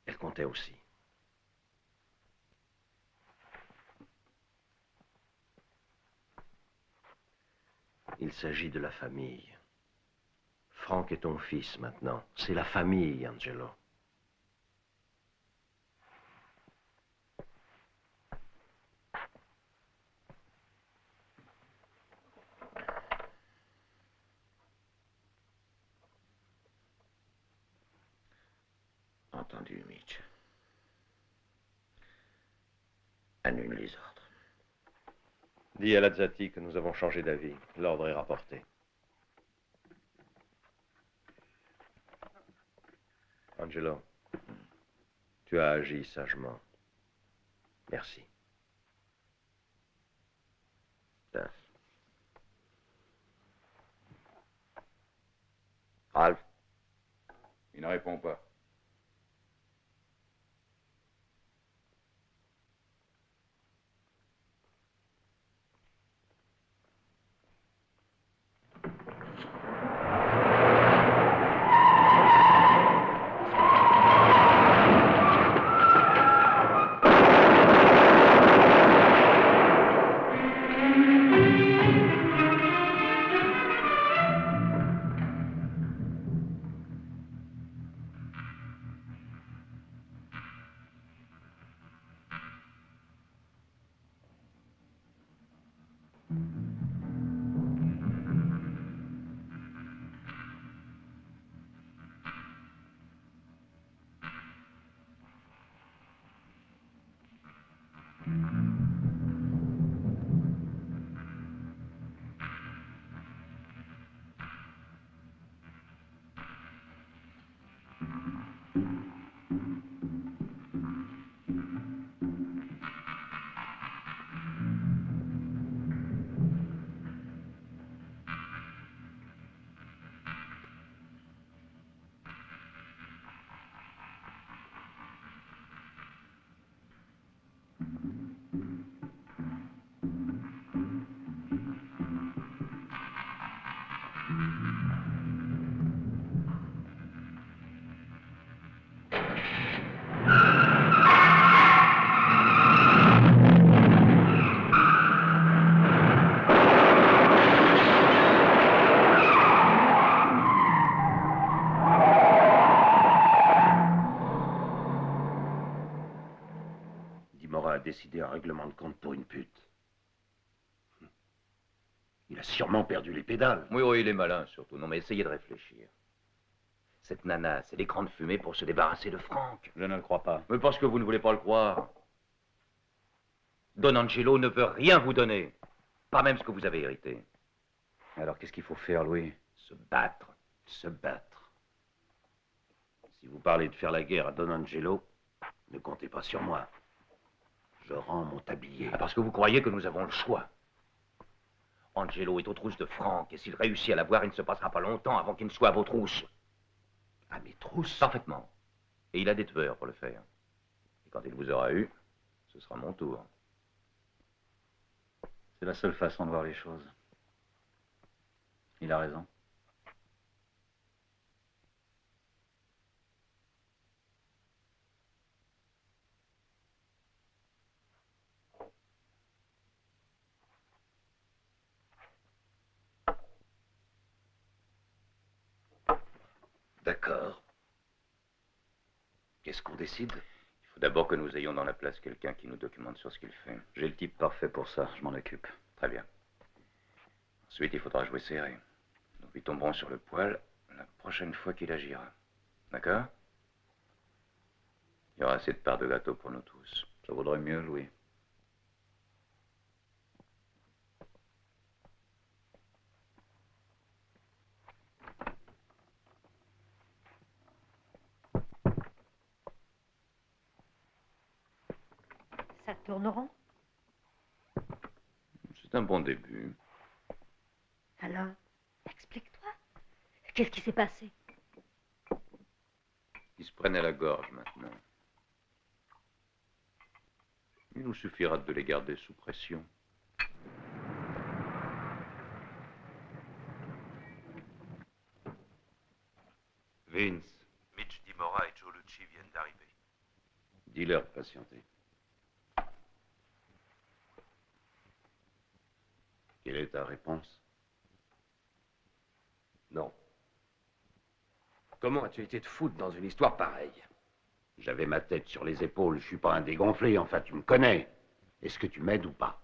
elle comptait aussi. Il s'agit de la famille. Franck est ton fils maintenant. C'est la famille, Angelo.
Entendu, Mitch. Annule les ordres.
Dis à Lazzati que nous avons changé d'avis. L'ordre est rapporté. Angelo, tu as agi sagement. Merci.
Ralph?
Il ne répond pas.
Dimora a décidé un règlement de compte pour une pute. Il a sûrement perdu les pédales.
Oui, oui, il est malin surtout. Non, mais essayez de réfléchir. Cette nana, c'est l'écran de fumée pour se débarrasser de Franck.
Je ne le crois pas.
Mais parce que vous ne voulez pas le croire. Don Angelo ne veut rien vous donner. Pas même ce que vous avez hérité.
Alors qu'est-ce qu'il faut faire, Louis?
Se battre. Se battre. Si vous parlez de faire la guerre à Don Angelo, ne comptez pas sur moi. Je rends mon tablier. Ah, parce que vous croyez que nous avons le choix. Angelo est aux trousses de Franck, et s'il réussit à l'avoir, il ne se passera pas longtemps avant qu'il ne soit à vos trousses. À mes trousses? Parfaitement. Et il a des tueurs pour le faire. Et quand il vous aura eu, ce sera mon tour.
C'est la seule façon de voir les choses. Il a raison.
D'accord. Qu'est-ce qu'on décide?
Il faut d'abord que nous ayons dans la place quelqu'un qui nous documente sur ce qu'il fait.
J'ai le type parfait pour ça, je m'en occupe.
Très bien. Ensuite, il faudra jouer serré. Nous lui tomberons sur le poil la prochaine fois qu'il agira. D'accord? Il y aura assez de parts de gâteau pour nous tous.
Ça vaudrait mieux, Louis.
Ça tourne rond.
C'est un bon début.
Alors, explique-toi. Qu'est-ce qui s'est passé?
Ils se prennent à la gorge maintenant. Il nous suffira de les garder sous pression.
Vince, Mitch Dimora et Joe Lucci viennent d'arriver.
Dis-leur de patienter. Quelle est ta réponse?
Non. Comment as-tu été te foutre dans une histoire pareille?
J'avais ma tête sur les épaules, je suis pas un dégonflé, enfin tu me connais. Est-ce que tu m'aides ou pas?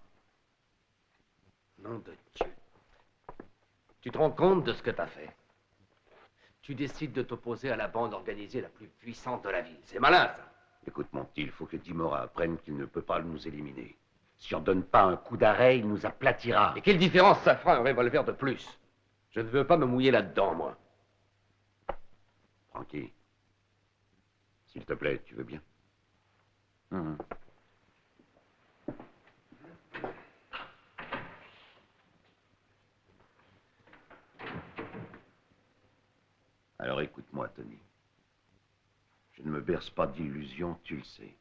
Nom de Dieu. Tu te rends compte de ce que t'as fait? Tu décides de t'opposer à la bande organisée la plus puissante de la ville. C'est malin, ça.
Écoute, mon petit, il faut que Dimora apprenne qu'il ne peut pas nous éliminer. Si on donne pas un coup d'arrêt, il nous aplatira.
Et quelle différence ça fera un revolver de plus? Je ne veux pas me mouiller là-dedans, moi.
Francky, s'il te plaît, tu veux bien? Alors écoute-moi, Tony. Je ne me berce pas d'illusions, tu le sais.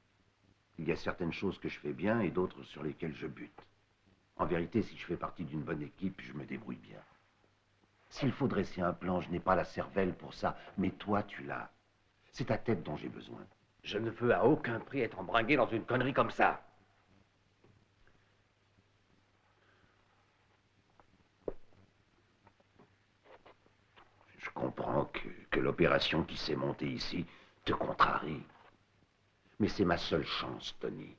Il y a certaines choses que je fais bien et d'autres sur lesquelles je bute. En vérité, si je fais partie d'une bonne équipe, je me débrouille bien. S'il faut dresser un plan, je n'ai pas la cervelle pour ça, mais toi, tu l'as. C'est ta tête dont j'ai besoin.
Je ne veux à aucun prix être embringué dans une connerie comme ça.
Je comprends que l'opération qui s'est montée ici te contrarie. Mais c'est ma seule chance, Tony.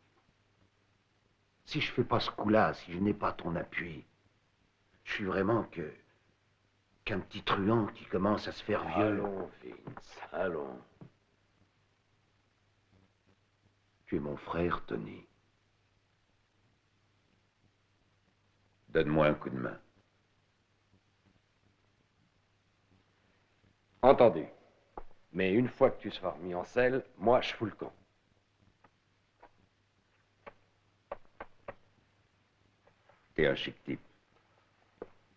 Si je fais pas ce coup-là, si je n'ai pas ton appui, je suis vraiment qu'un petit truand qui commence à se faire vieux.
Allons, Vince, allons.
Tu es mon frère, Tony.
Donne-moi un coup de main.
Entendu. Mais une fois que tu seras remis en selle, moi, je fous le camp.
T'es un chic type.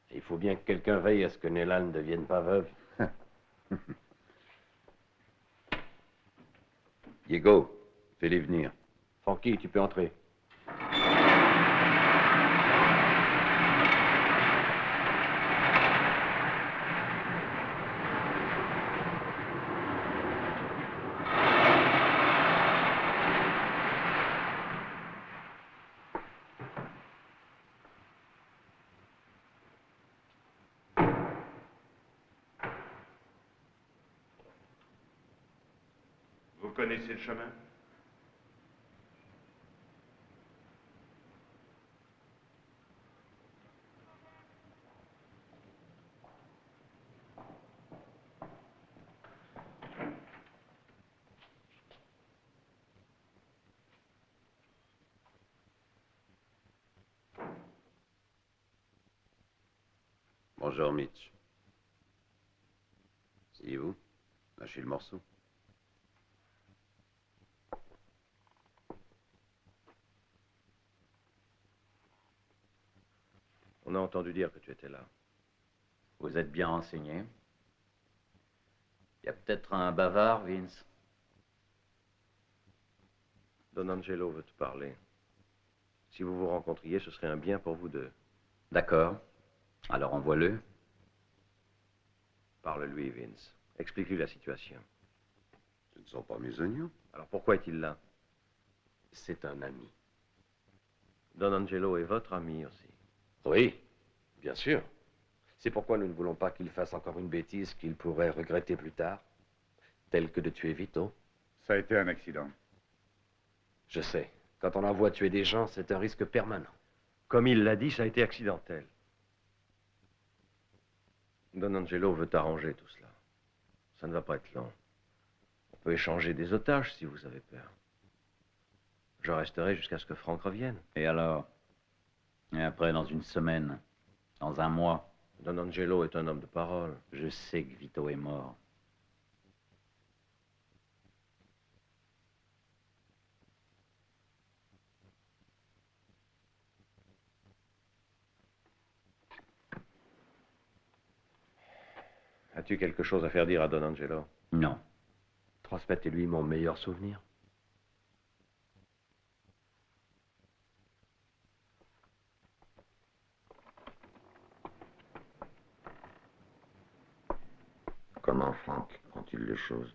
Il faut bien que quelqu'un veille à ce que Nella ne devienne pas veuve.
Diego, fais-les venir.
Francky, tu peux entrer.
Vous connaissez le chemin?
Bonjour, Mitch. Asseyez-vous. Lâchez le morceau.
On a entendu dire que tu étais là.
Vous êtes bien renseigné. Il y a peut-être un bavard, Vince.
Don Angelo veut te parler. Si vous vous rencontriez, ce serait un bien pour vous deux.
D'accord. Alors envoie-le.
Parle-lui, Vince. Explique-lui la situation.
Ce ne sont pas mes oignons.
Alors pourquoi est-il là?
C'est un ami.
Don Angelo est votre ami aussi.
Oui, bien sûr. C'est pourquoi nous ne voulons pas qu'il fasse encore une bêtise qu'il pourrait regretter plus tard, telle que de tuer Vito.
Ça a été un accident.
Je sais. Quand on envoie tuer des gens, c'est un risque permanent.
Comme il l'a dit, ça a été accidentel. Don Angelo veut arranger tout cela. Ça ne va pas être long. On peut échanger des otages si vous avez peur. Je resterai jusqu'à ce que Franck revienne.
Et alors? Et après, dans une semaine? Dans un mois?
Don Angelo est un homme de parole.
Je sais que Vito est mort.
As-tu quelque chose à faire dire à Don Angelo?
Non.
Transmettez-lui mon meilleur souvenir.
Comment Franck prend-il les choses?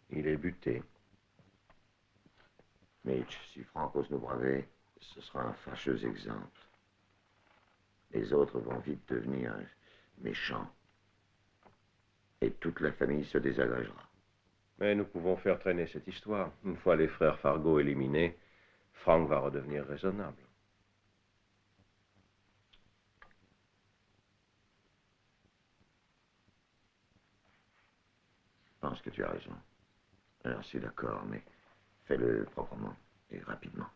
Il est buté.
Mitch, si Franck ose nous braver, ce sera un fâcheux exemple. Les autres vont vite devenir méchants. Et toute la famille se désagrégera.
Mais nous pouvons faire traîner cette histoire. Une fois les frères Fargo éliminés, Franck va redevenir raisonnable.
Je pense que tu as raison. Alors, je suis d'accord, mais fais-le proprement et rapidement.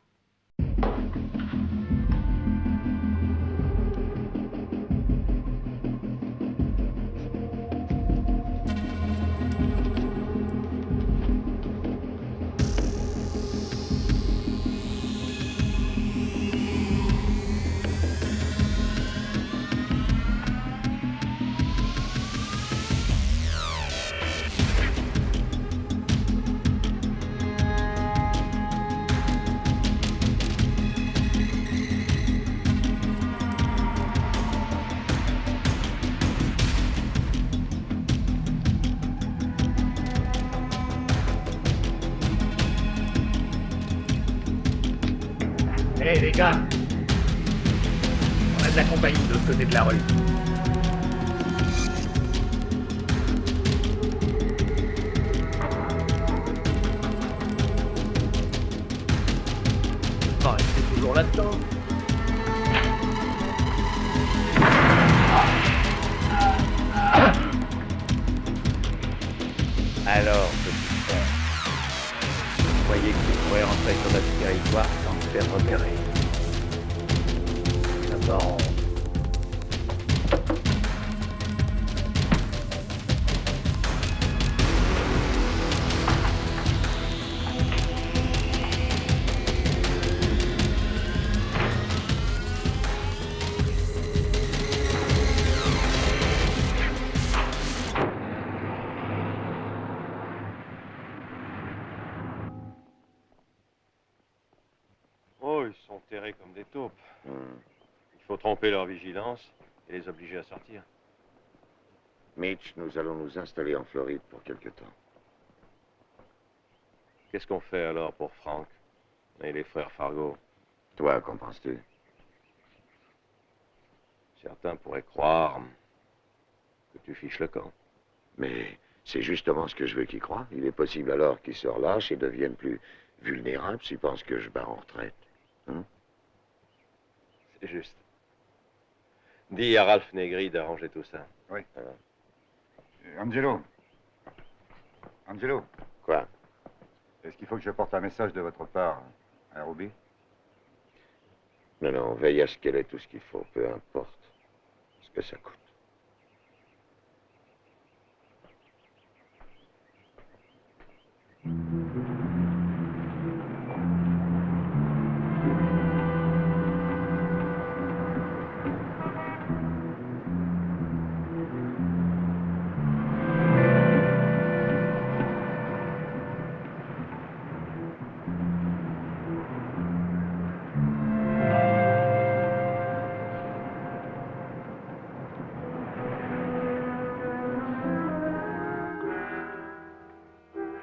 Hé, les gars, on a de la compagnie de l'autre côté de la rue. Bon, restez toujours là-dedans.
Alors, petit frère, vous croyez que vous pourrez rentrer sur notre territoire sans se faire repérer? D'abord,
préparés comme des taupes. Il faut tromper leur vigilance et les obliger à sortir.
Mitch, nous allons nous installer en Floride pour quelque temps.
Qu'est-ce qu'on fait alors pour Frank et les frères Fargo?
Toi, qu'en penses-tu?
Certains pourraient croire que tu fiches le camp.
Mais c'est justement ce que je veux qu'ils croient. Il est possible alors qu'ils se relâchent et deviennent plus vulnérables s'ils pensent que je pars en retraite. Hein?
C'est juste. Dis à Ralph Negri d'arranger tout ça.
Oui. Angelo. Angelo.
Quoi?
Est-ce qu'il faut que je porte un message de votre part à Ruby?
Non, non, veille à ce qu'elle ait tout ce qu'il faut, peu importe ce que ça coûte.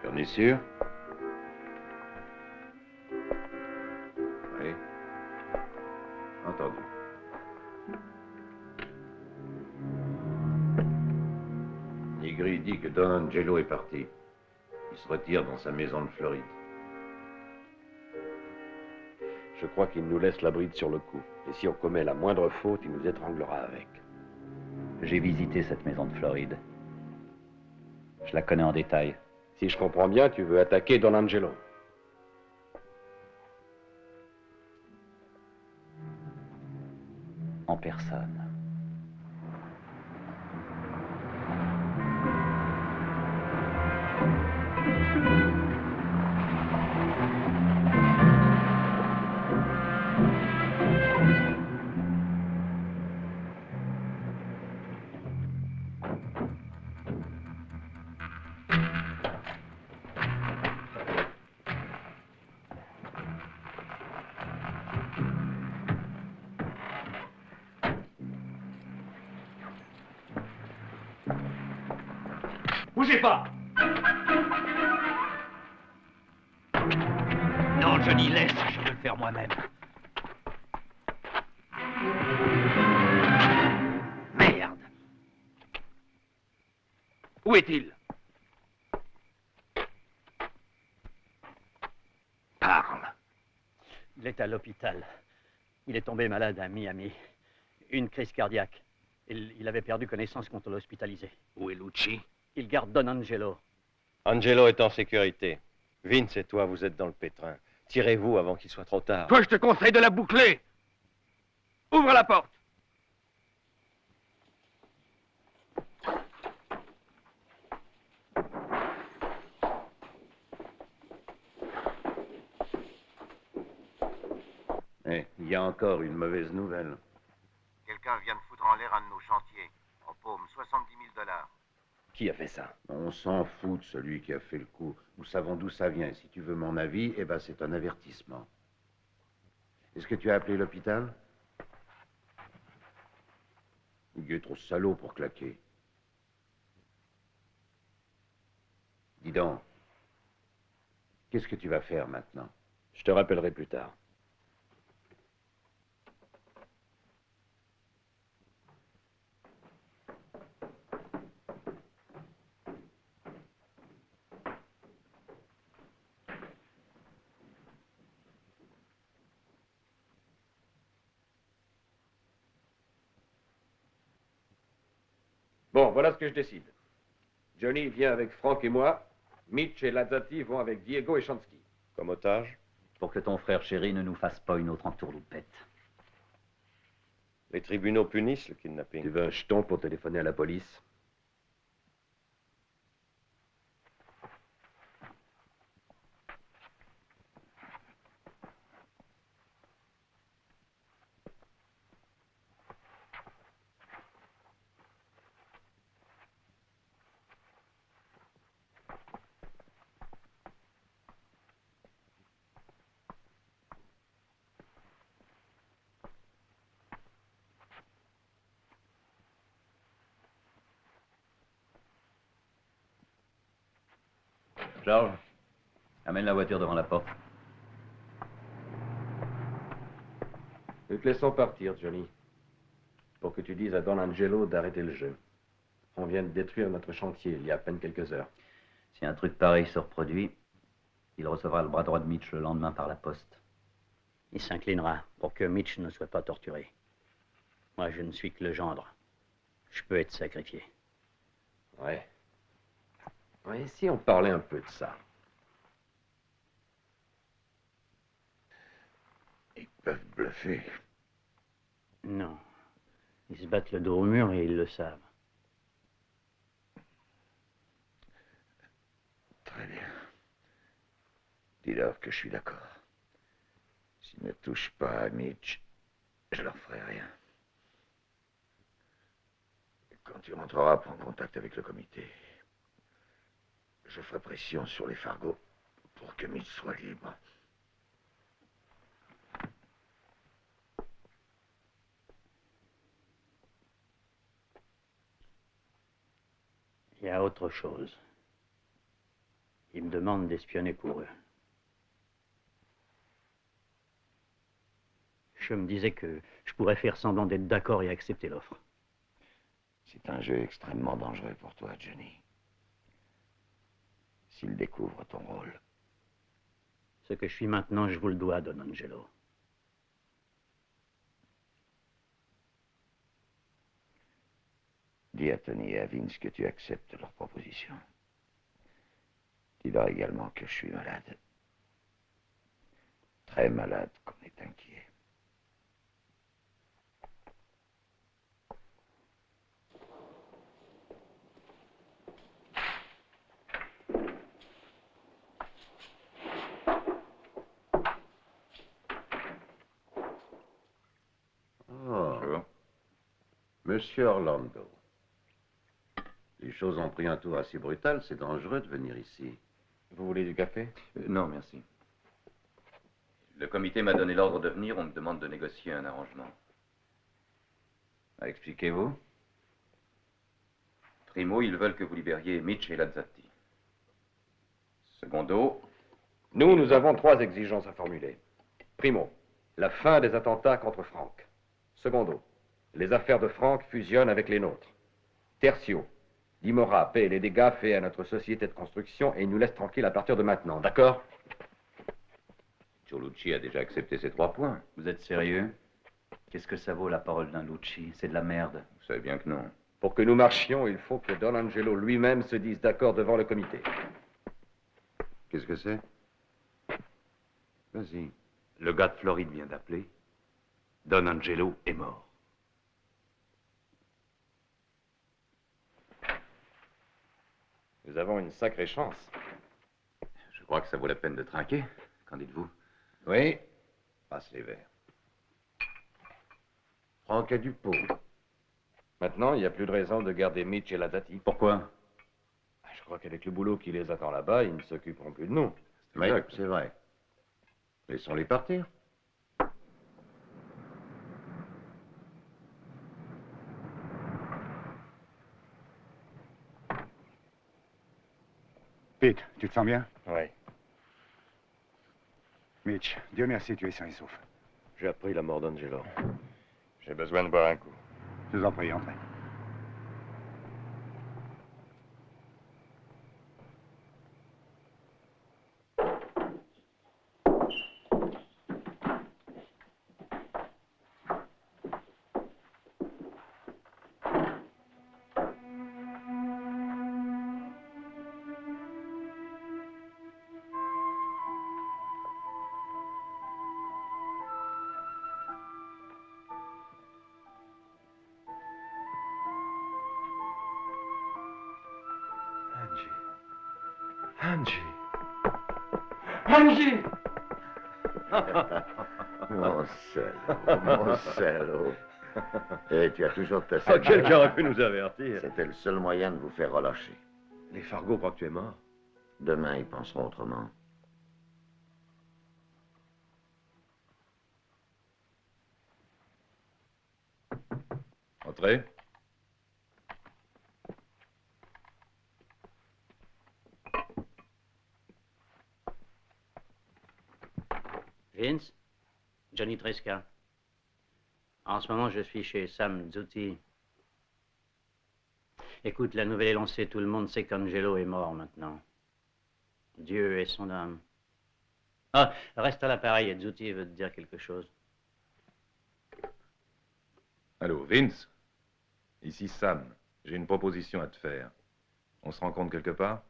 J'en es sûr?
Oui. Entendu. Negri dit que Don Angelo est parti. Il se retire dans sa maison de Floride.
Je crois qu'il nous laisse la bride sur le cou. Et si on commet la moindre faute, il nous étranglera avec.
J'ai visité cette maison de Floride. Je la connais en détail.
Si je comprends bien, tu veux attaquer Don Angelo.
En personne.
Bougez pas! Non, Johnny, laisse, je vais le faire moi-même. Merde! Où est-il? Parle.
Il est à l'hôpital. Il est tombé malade à Miami. Une crise cardiaque. Il avait perdu connaissance quand on l'a hospitalisé.
Où est Lucci?
Il garde Don Angelo.
Angelo est en sécurité. Vince et toi, vous êtes dans le pétrin. Tirez-vous avant qu'il soit trop tard.
Toi, je te conseille de la boucler. Ouvre la porte.
Eh, il y a encore une mauvaise nouvelle.
Quelqu'un vient de foutre en l'air un de nos chantiers. En paume, 70 000 $.
Qui a fait ça?
On s'en fout de celui qui a fait le coup. Nous savons d'où ça vient. Si tu veux mon avis, eh ben c'est un avertissement. Est-ce que tu as appelé l'hôpital? Il est trop salaud pour claquer. Dis donc, qu'est-ce que tu vas faire maintenant?
Je te rappellerai plus tard.
Bon, voilà ce que je décide. Johnny vient avec Frank et moi. Mitch et Lazzati vont avec Diego et Chansky.
Comme otage?
Pour que ton frère chéri ne nous fasse pas une autre entourloupette.
Les tribunaux punissent le kidnapping.
Tu veux un jeton pour téléphoner à la police?
Georges, amène la voiture devant la porte.
Nous te laissons partir, Johnny, pour que tu dises à Don Angelo d'arrêter le jeu. On vient de détruire notre chantier il y a à peine quelques heures.
Si un truc pareil se reproduit, il recevra le bras droit de Mitch le lendemain par la poste.
Il s'inclinera pour que Mitch ne soit pas torturé. Moi, je ne suis que le gendre. Je peux être sacrifié.
Ouais. Ouais, si on parlait un peu de ça.
Ils peuvent bluffer.
Non. Ils se battent le dos au mur et ils le savent.
Très bien. Dis-leur que je suis d'accord. S'ils ne touchent pas à Mitch, je leur ferai rien. Quand tu rentreras, prends contact avec le comité. Je ferai pression sur les Fargo pour que Mitch soit libre.
Il y a autre chose. Ils me demandent d'espionner pour eux. Je me disais que je pourrais faire semblant d'être d'accord et accepter l'offre.
C'est un jeu extrêmement dangereux pour toi, Johnny. S'ils découvrent ton rôle.
Ce que je suis maintenant, je vous le dois, Don Angelo.
Dis à Tony et à Vince que tu acceptes leur proposition. Dis-leur également que je suis malade. Très malade, qu'on est inquiet.
Bonjour. Monsieur Orlando. Les choses ont pris un tour assez brutal, c'est dangereux de venir ici.
Vous voulez du café?
Non, merci. Le comité m'a donné l'ordre de venir, on me demande de négocier un arrangement. Expliquez-vous. Primo, ils veulent que vous libériez Mitch et Lazzati. Secondo.
Nous avons 3 exigences à formuler. Primo, la fin des attentats contre Frank. Secondo, les affaires de Frank fusionnent avec les nôtres. Tertio, Dimora paie les dégâts faits à notre société de construction et il nous laisse tranquille à partir de maintenant, d'accord?
Lucci a déjà accepté ces 3 points. Vous êtes sérieux? Qu'est-ce que ça vaut la parole d'un Lucci? C'est de la merde. Vous savez bien que non.
Pour que nous marchions, il faut que Don Angelo lui-même se dise d'accord devant le comité.
Qu'est-ce que c'est? Vas-y. Le gars de Floride vient d'appeler. Don Angelo est mort.
Nous avons une sacrée chance.
Je crois que ça vaut la peine de trinquer. Qu'en dites-vous?
Oui, passe les verres. Franck a du pot.
Maintenant, il n'y a plus de raison de garder Mitch et Lazzati.
Pourquoi?
Je crois qu'avec le boulot qui les attend là-bas, ils ne s'occuperont plus de nous.
Oui, c'est vrai. Laissons-les partir.
Pete, tu te sens bien?
Oui.
Mitch, Dieu merci, tu es sain et sauf.
J'ai appris la mort d'Angelo. J'ai besoin de boire un coup.
Je vous en prie, entrez.
Angie.
Angie! Mon salaud, mon salaud. Et tu as toujours ta
Oh, quelqu'un aurait pu nous avertir.
C'était le seul moyen de vous faire relâcher.
Les Fargo croient que tu es mort.
Demain, ils penseront autrement.
Entrez.
Johnny Tresca. En ce moment, je suis chez Sam Zutti. Écoute, la nouvelle est lancée, tout le monde sait qu'Angelo est mort maintenant. Dieu et son âme. Ah, reste à l'appareil, Zutti veut te dire quelque chose.
Allô, Vince? Ici Sam. J'ai une proposition à te faire. On se rencontre quelque part?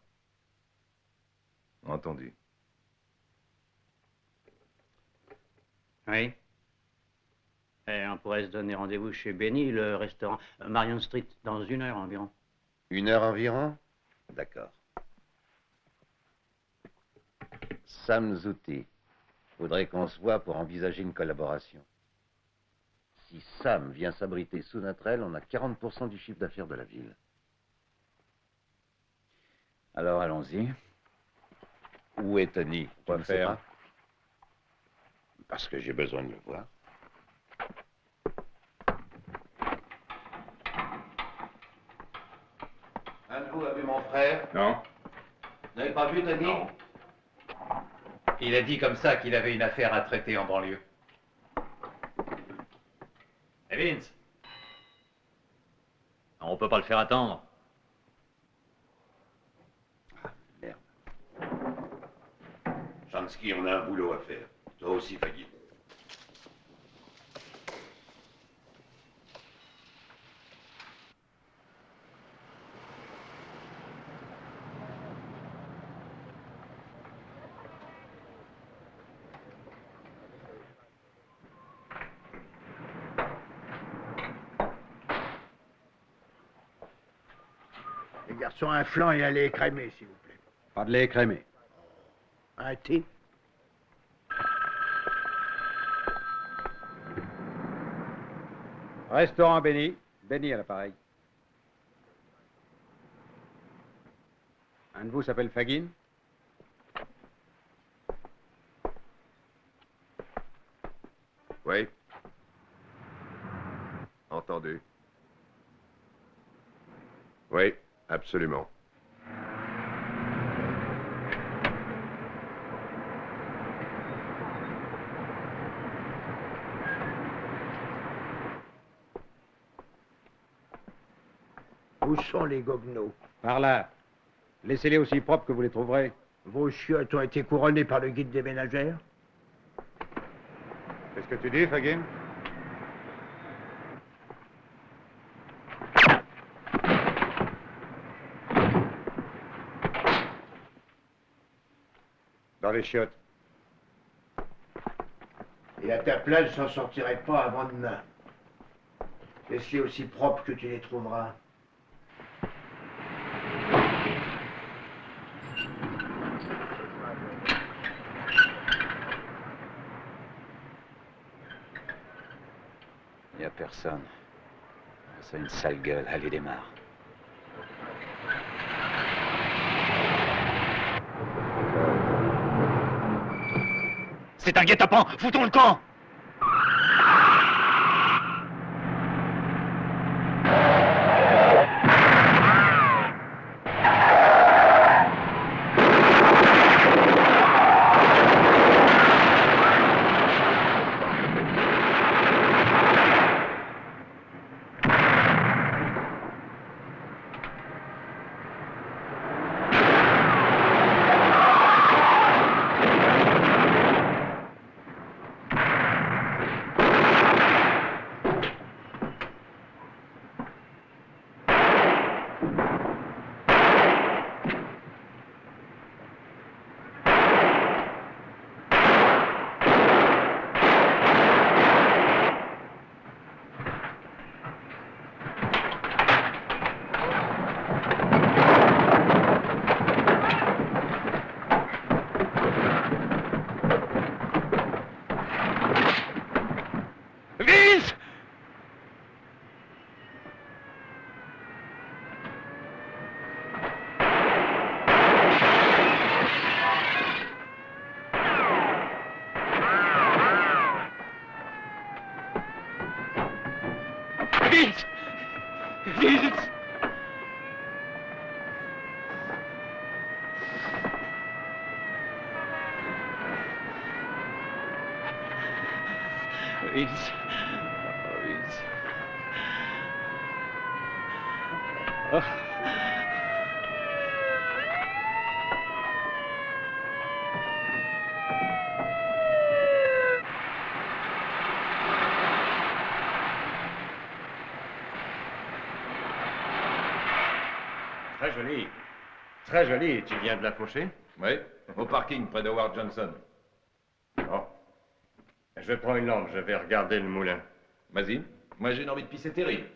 Entendu.
Oui. Et on pourrait se donner rendez-vous chez Benny, le restaurant Marion Street, dans 1 heure environ.
1 heure environ? D'accord. Sam Zutti. Faudrait qu'on se voit pour envisager une collaboration. Si Sam vient s'abriter sous notre aile, on a 40% du chiffre d'affaires de la ville.
Alors, allons-y.
Où est Tony?
Quoi faire?
Parce que j'ai besoin de le voir.
Un de vous a vu mon frère?
Non.
Vous n'avez pas vu, Tony?
Non. Il a dit comme ça qu'il avait une affaire à traiter en banlieue. Hey Vince, on peut pas le faire attendre.
Merde. Chansky, on a un boulot à faire. Toi aussi, Fagin.
Les garçons, un flan et un lait écrémé, s'il vous plaît.
Pas de lait écrémé.
Un thé.
Restaurant Benny. Benny à l'appareil. Un de vous s'appelle Fagin?
Oui. Entendu. Oui, absolument.
Où sont les goguenots?
Par là. Laissez-les aussi propres que vous les trouverez.
Vos chiottes ont été couronnées par le guide des ménagères?
Qu'est-ce que tu dis, Fagin? Dans les chiottes.
Et à ta place, je n'en sortirai pas avant demain. Laisse-les aussi propres que tu les trouveras.
Il n'y a personne. C'est une sale gueule. Allez, démarre.
C'est un guet-apens. Foutons le camp. Vince! Vince!
Vince. Oh, Vince. Oh.
Très joli. Très joli. Tu viens de la faucher?
Oui, au parking près de Ward Johnson.
Bon. Je prends une lampe, je vais regarder le moulin.
Vas-y. Moi, j'ai une envie de pisser terrible.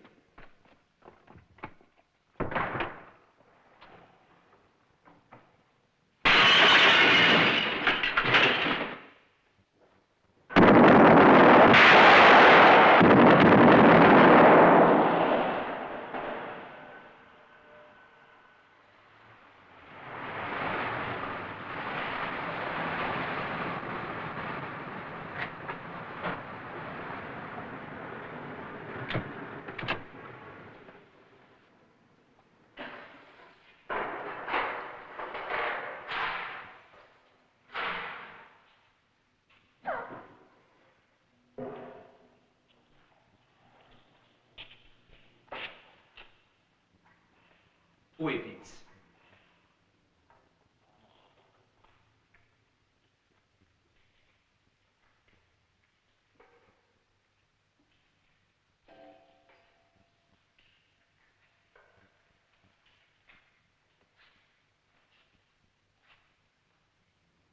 Où est Vince?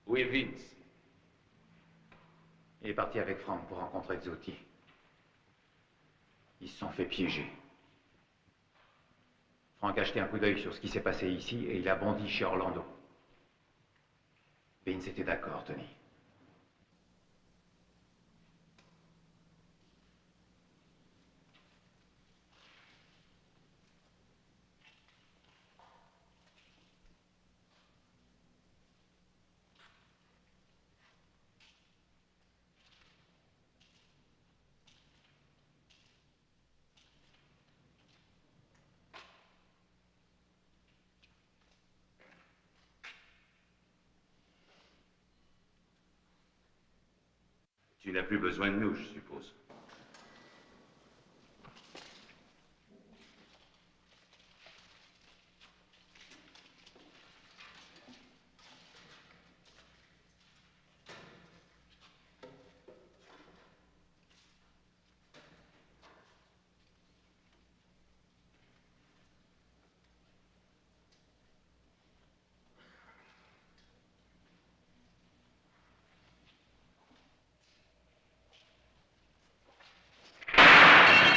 Où est Vince?
Il est parti avec Frank pour rencontrer Zouti. Ils se sont fait piéger. Frank a jeté un coup d'œil sur ce qui s'est passé ici et il a bondi chez Orlando. Vince était d'accord, Tony.
Tu n'as plus besoin de nous, je suppose.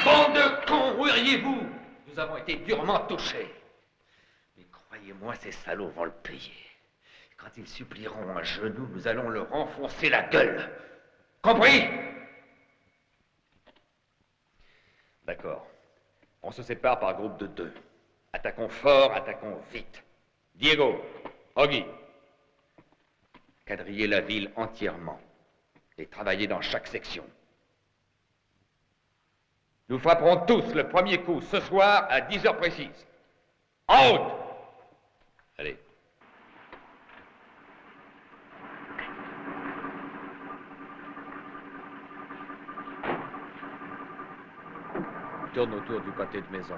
Bande de cons, où iriez-vous? Nous avons été durement touchés. Mais croyez-moi, ces salauds vont le payer. Quand ils supplieront à genoux, nous allons leur enfoncer la gueule. Compris? D'accord. On se sépare par groupe de 2. Attaquons fort, attaquons vite. Diego, Oggy, quadrillez la ville entièrement et travaillez dans chaque section. Nous frapperons tous le premier coup ce soir à 10 heures précises. En route! Allez. Tourne autour du pâté de maison.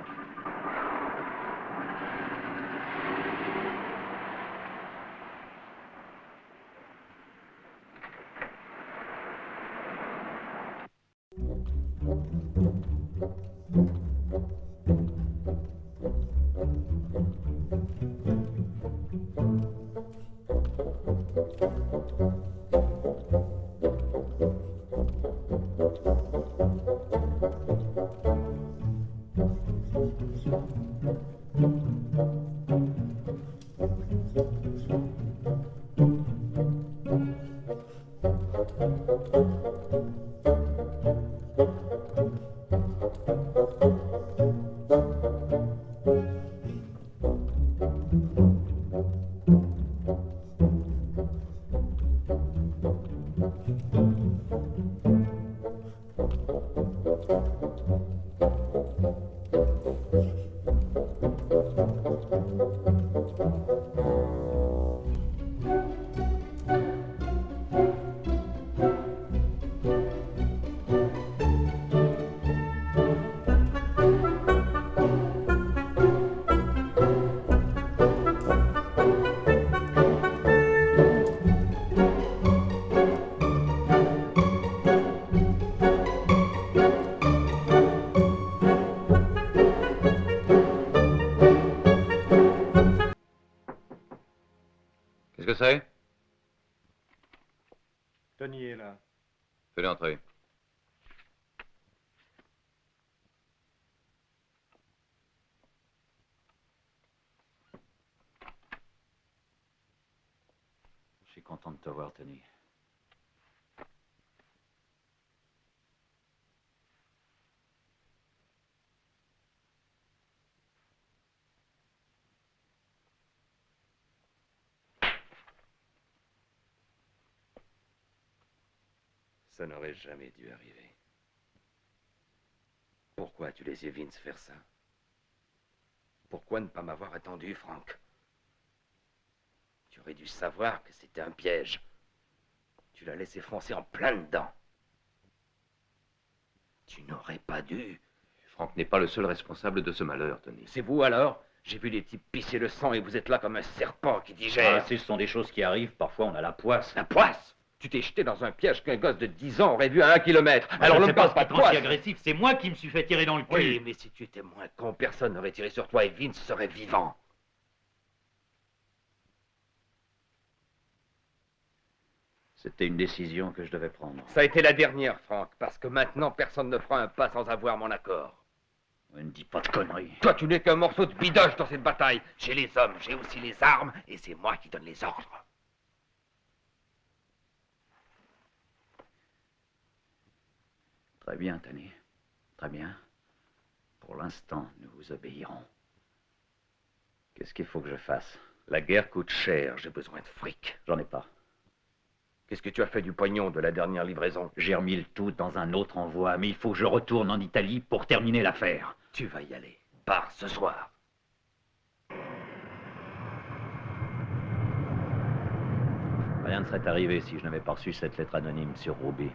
entrer?
Tony est là.
Fais-le entrer.
Je suis content de te voir, Tony.
Ça n'aurait jamais dû arriver. Pourquoi tu laissais Vince faire ça? Pourquoi ne pas m'avoir attendu, Frank? Tu aurais dû savoir que c'était un piège. Tu l'as laissé foncer en plein dedans. Tu n'aurais pas dû.
Frank n'est pas le seul responsable de ce malheur, Tony.
C'est vous alors? J'ai vu les types pisser le sang et vous êtes là comme un serpent qui digère.
Ah, ce sont des choses qui arrivent. Parfois, on a la poisse.
La poisse? Tu t'es jeté dans un piège qu'un gosse de 10 ans aurait vu à 1 kilomètre.
Alors ne passe pas trop si agressif. C'est moi qui me suis fait tirer dans le cul.
Oui, mais si tu étais moins con, personne n'aurait tiré sur toi et Vince serait vivant.
C'était une décision que je devais prendre.
Ça a été la dernière, Frank, parce que maintenant, personne ne fera un pas sans avoir mon accord.
Ne me dis pas de conneries.
Toi, tu n'es qu'un morceau de bidoche dans cette bataille. J'ai les hommes, j'ai aussi les armes, et c'est moi qui donne les ordres.
Très bien, Tony. Très bien. Pour l'instant, nous vous obéirons. Qu'est-ce qu'il faut que je fasse?
La guerre coûte cher, j'ai besoin de fric.
J'en ai pas.
Qu'est-ce que tu as fait du pognon de la dernière livraison?
J'ai remis le tout dans un autre envoi, mais il faut que je retourne en Italie pour terminer l'affaire.
Tu vas y aller. Pars ce soir.
Rien ne serait arrivé si je n'avais pas reçu cette lettre anonyme sur Ruby.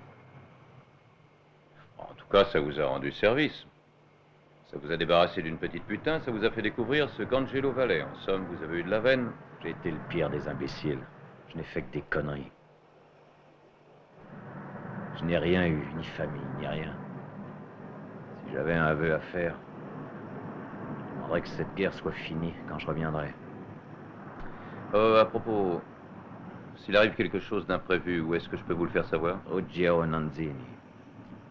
En tout cas, ça vous a rendu service. Ça vous a débarrassé d'une petite putain, ça vous a fait découvrir ce qu'Angelo valait. En somme, vous avez eu de la veine.
J'ai été le pire des imbéciles. Je n'ai fait que des conneries. Je n'ai rien eu, ni famille, ni rien. Si j'avais un aveu à faire, je demanderais que cette guerre soit finie quand je reviendrai.
À propos, s'il arrive quelque chose d'imprévu, où est-ce que je peux vous le faire savoir?
Au Gio Nanzini,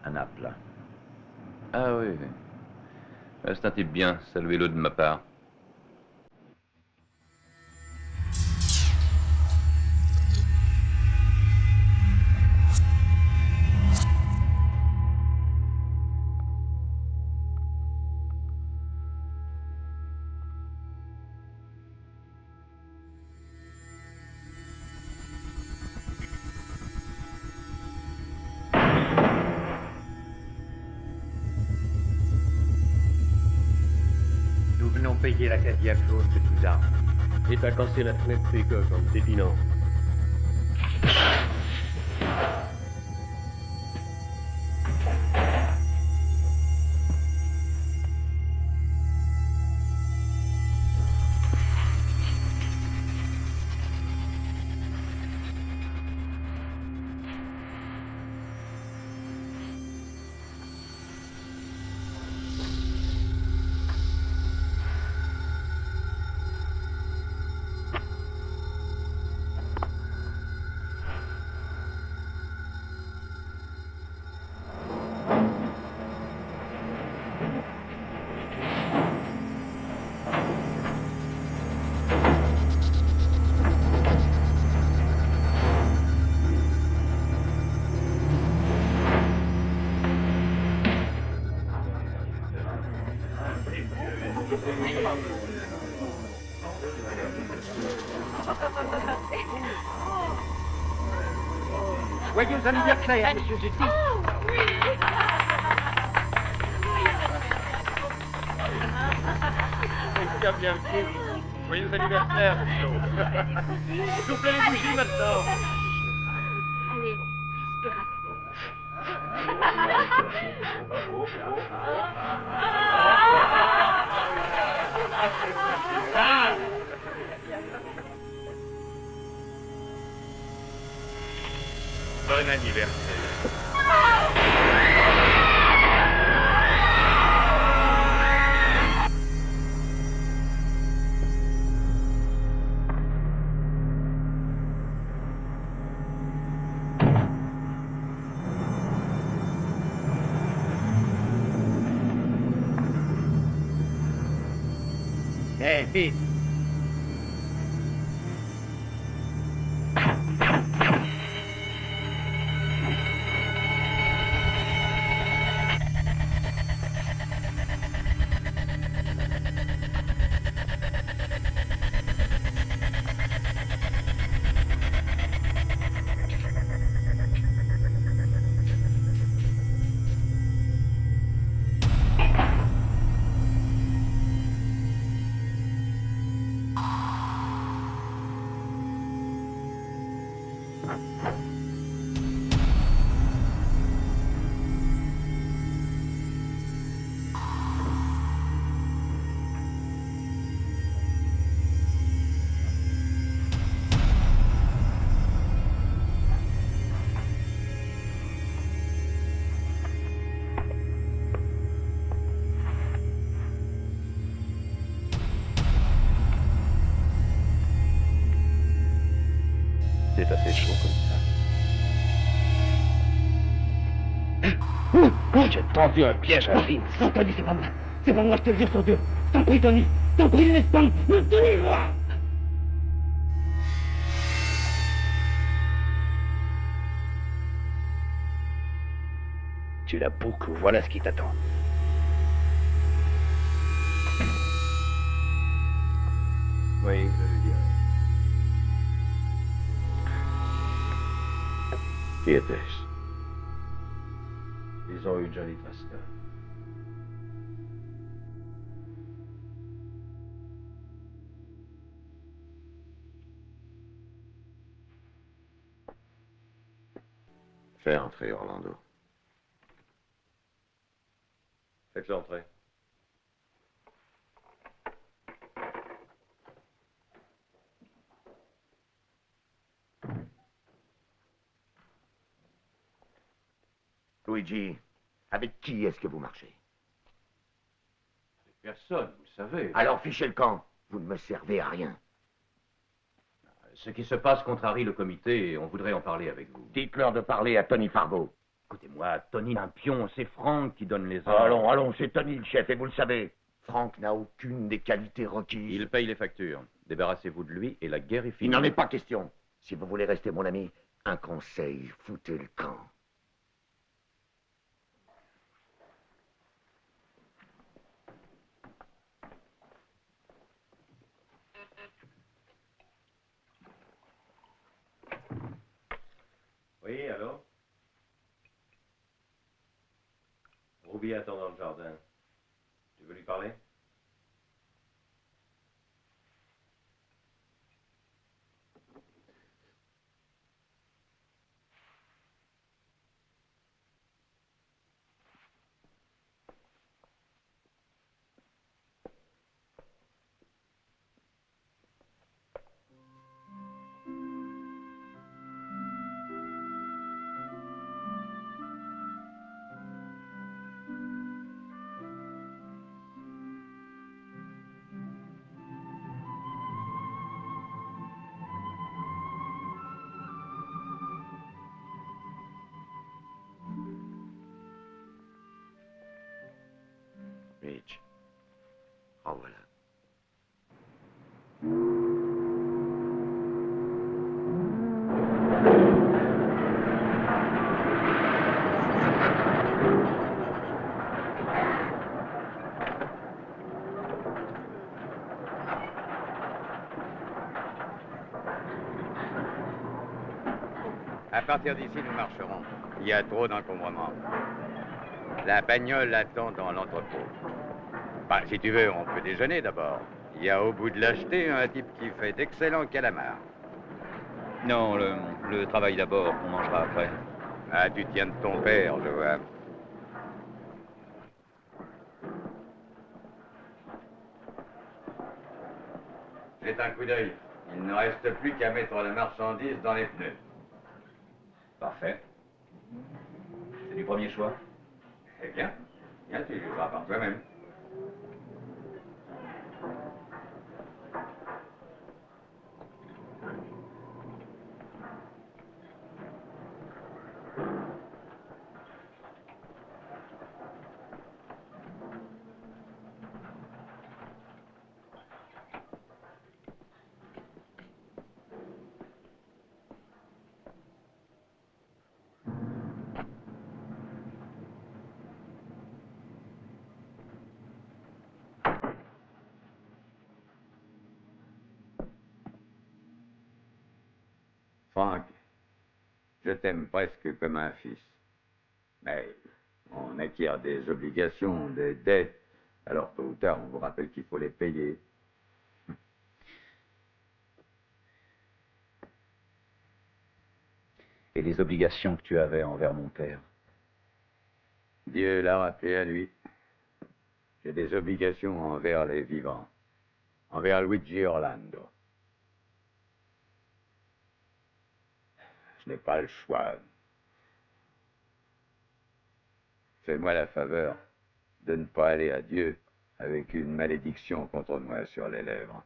à Naples.
Ah oui. C'est un type bien, saluez-le de ma part.
Payer la Cadillac jaune que tu as. Et t'as cassé la fenêtre précoce en me dépinant. Joyeux anniversaire, monsieur Zeti.
Oh, oui.
Bien fait. Joyeux anniversaire, soufflez les bougies maintenant.
Allez,
Bon anniversaire.
Eh, vite.
C'est assez chaud comme ça. J'ai tendu un piège à Vince.
Non, Tony, c'est pas moi. C'est pas moi, je te le jure sur Dieu. T'en prie, Tony. T'en prie, laisse pas. Tony, moi.
Tu la boucles, voilà ce qui t'attend.
Oui, je le dirai.
Qui était-ce?
Ils ont eu Johnny Trasker.
Fais entrer Orlando.
Faites-le entrer.
Luigi, avec qui est-ce que vous marchez?
Personne, vous le savez.
Alors fichez le camp. Vous ne me servez à rien.
Ce qui se passe contrarie le comité et on voudrait en parler avec vous.
Dites-leur de parler à Tony Fargo.
Écoutez-moi, Tony est un pion, c'est Frank qui donne les ordres.
Allons, c'est Tony le chef et vous le savez. Frank n'a aucune des qualités requises.
Il paye les factures. Débarrassez-vous de lui et la guerre est finie.
Il n'en est pas question. Si vous voulez rester mon ami, un conseil, foutez le camp.
Oui, allô? Ruby attend dans le jardin. Tu veux lui parler?
Mitch. En voilà.
À partir d'ici, nous marcherons. Il y a trop d'encombrements. La bagnole attend dans l'entrepôt. Bah, si tu veux, on peut déjeuner d'abord. Il y a au bout de l'acheter un type qui fait d'excellents calamars.
Non, le travail d'abord, on mangera après.
Ah, tu tiens de ton père, je vois. Jette un coup d'œil. Il ne reste plus qu'à mettre la marchandise dans les pneus.
Parfait. C'est du premier choix.
Eh bien, tu vas par toi-même. Franck, je t'aime presque comme un fils. Mais on acquiert des obligations, des dettes. Alors, tôt ou tard, on vous rappelle qu'il faut les payer.
Et les obligations que tu avais envers mon père?
Dieu l'a rappelé à lui. J'ai des obligations envers les vivants. Envers Luigi Orlando. Je n'ai pas le choix. Fais-moi la faveur de ne pas aller à Dieu avec une malédiction contre moi sur les lèvres.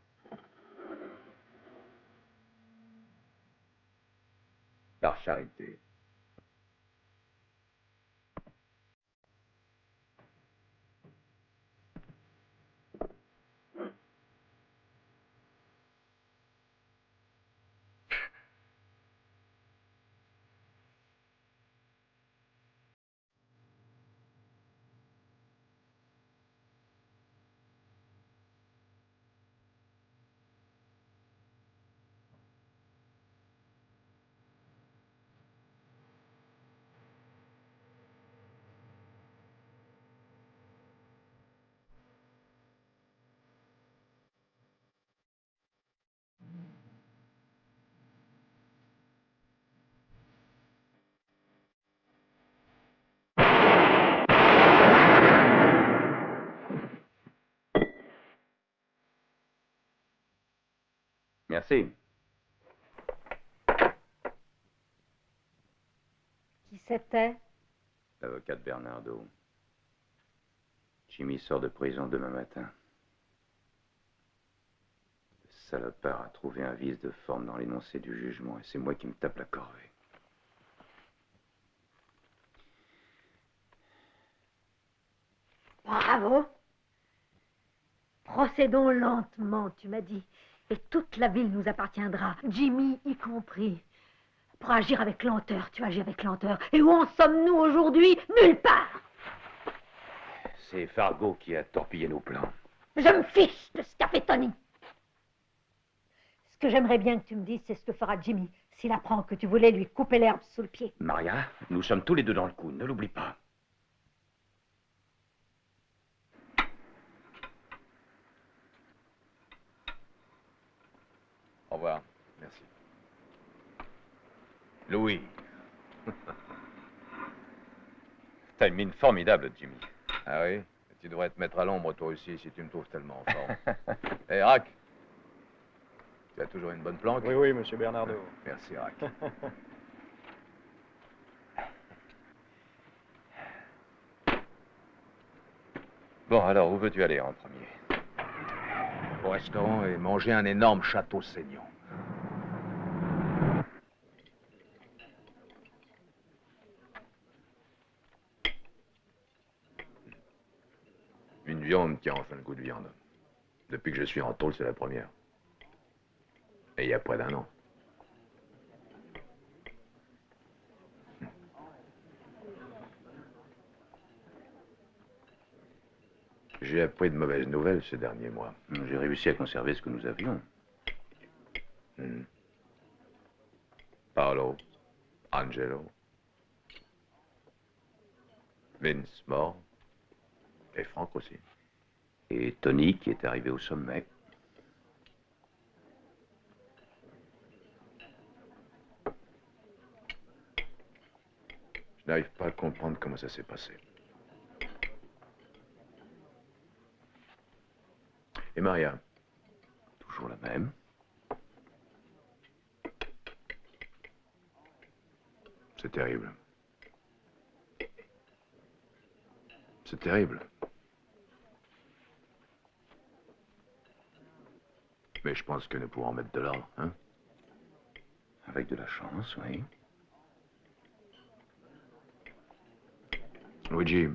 Par charité. Merci.
Qui c'était?
L'avocat de Bernardo. Jimmy sort de prison demain matin. Le salopard a trouvé un vice de forme dans l'énoncé du jugement et c'est moi qui me tape la corvée.
Bravo. Procédons lentement, tu m'as dit. Et toute la ville nous appartiendra, Jimmy y compris. Pour agir avec lenteur, tu agis avec lenteur. Et où en sommes-nous aujourd'hui? Nulle part.
C'est Fargo qui a torpillé nos plans.
Je me fiche de ce qu'a fait Tony. Ce que j'aimerais bien que tu me dises, c'est ce que fera Jimmy s'il apprend que tu voulais lui couper l'herbe sous le pied.
Maria, nous sommes tous les deux dans le coup, ne l'oublie pas.
Au revoir. Merci. Louis. T'as une mine formidable, Jimmy. Ah oui? Tu devrais te mettre à l'ombre, toi aussi, si tu me trouves tellement en forme. Hé, Rack. Tu as toujours une bonne planque?
Oui, oui, monsieur Bernardo.
Merci, Rack. Bon, alors, où veux-tu aller en premier? Au restaurant et manger un énorme château saignant. Une viande tient enfin le goût de viande. Depuis que je suis en tôle, c'est la première. Et il y a près d'1 an. J'ai appris de mauvaises nouvelles ces derniers mois.
J'ai réussi à conserver ce que nous avions.
Paolo, Angelo, Vince mort, et Franck aussi.
Et Tony qui est arrivé au sommet.
Je n'arrive pas à comprendre comment ça s'est passé. Et Maria?
Toujours la même.
C'est terrible. C'est terrible. Mais je pense que nous pourrons mettre de l'ordre, hein?
Avec de la chance, oui.
Luigi,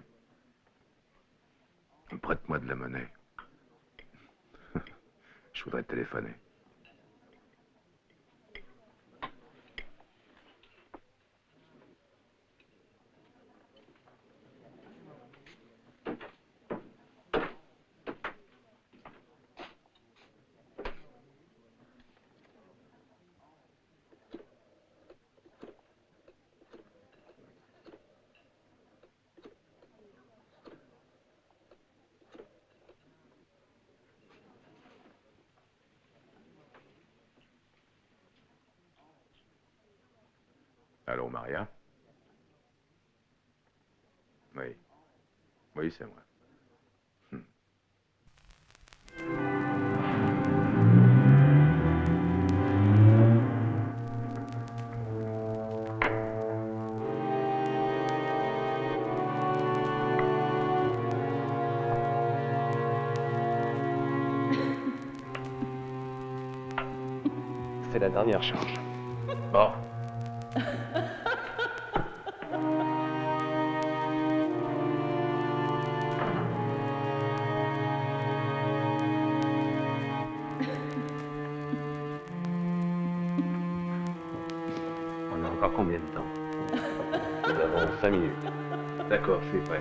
prête-moi de la monnaie. Je voudrais te téléphoner. Allô, Maria? Oui. Oui, c'est moi.
C'est la dernière charge.
Bon.
On a encore combien de temps? Nous avons 5 minutes.
D'accord, je suis prêt.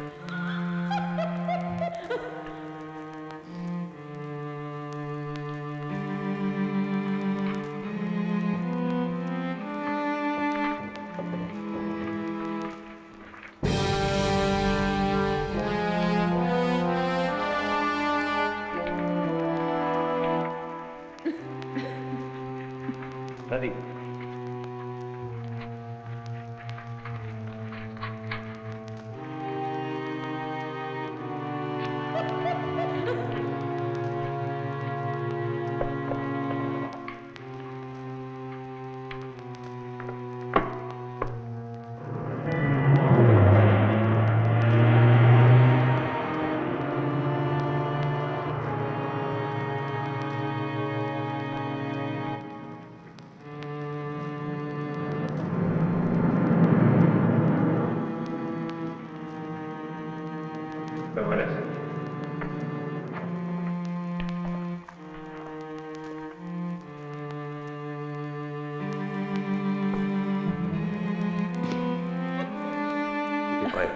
Vas-y.
Ben voilà.
T'es prêt?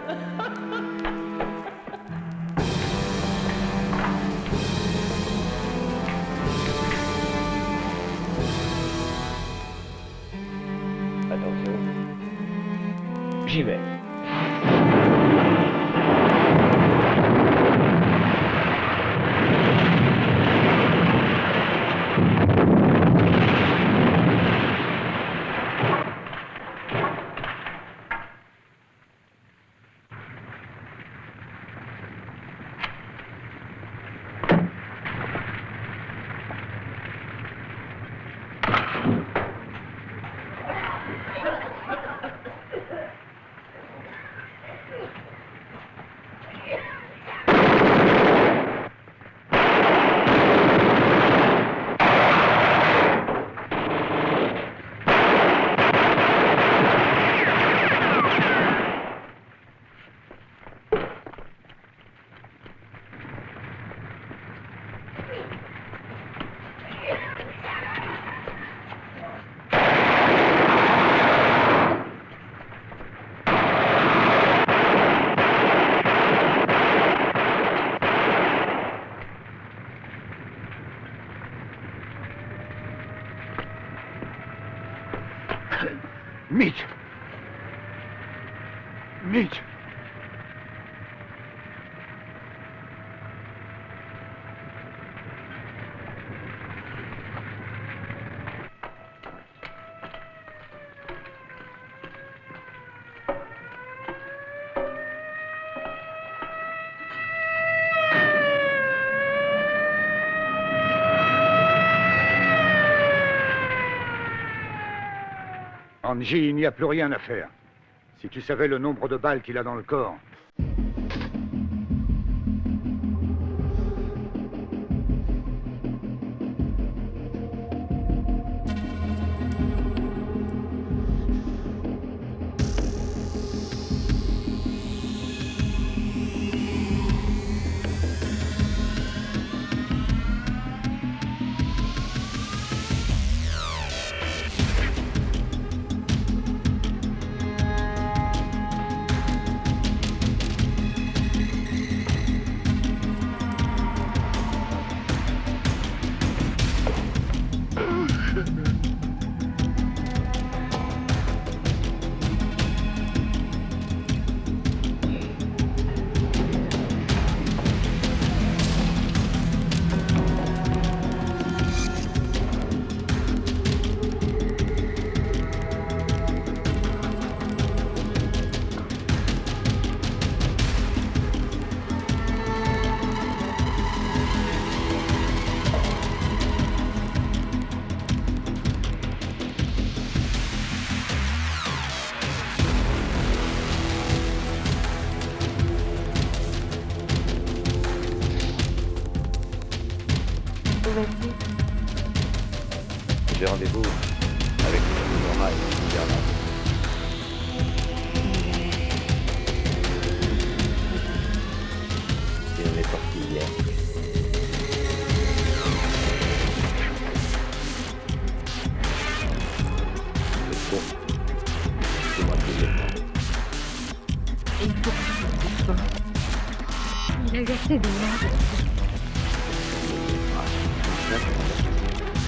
Attention. J'y vais.
Mitch! Mitch! Angie, il n'y a plus rien à faire. Si tu savais le nombre de balles qu'il a dans le corps.
vas-tu?
J'ai rendez-vous avec Nora et Bernard. Et on est parti hier. Le fond, c'est moi qui l'ai fait.
Et pourquoi? Il a eu assez de merde.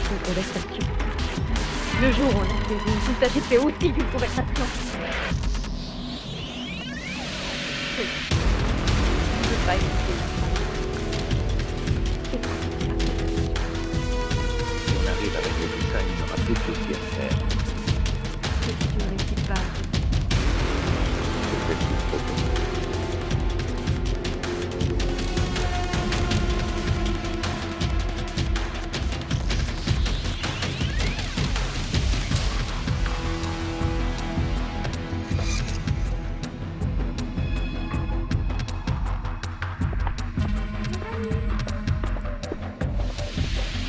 Je te laisse là-dessus. Le jour où on a fait une, il s'agissait aussi d'une conversation. Je ne veux pas éviter.
Si on arrive à régler tout ça, il n'y aura plus de soucis à faire.
C'est sûr, et qui part.
C'est peut-être plus trop tôt.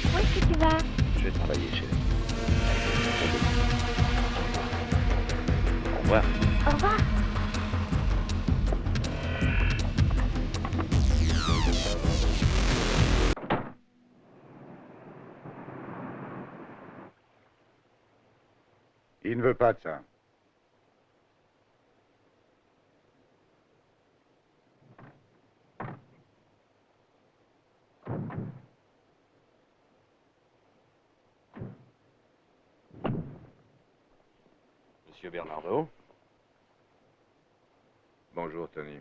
Où est-ce que tu vas?
Je vais travailler chez lui. Au revoir.
Au revoir.
Il ne veut pas de ça.
Monsieur Bernardo.
Bonjour, Tony.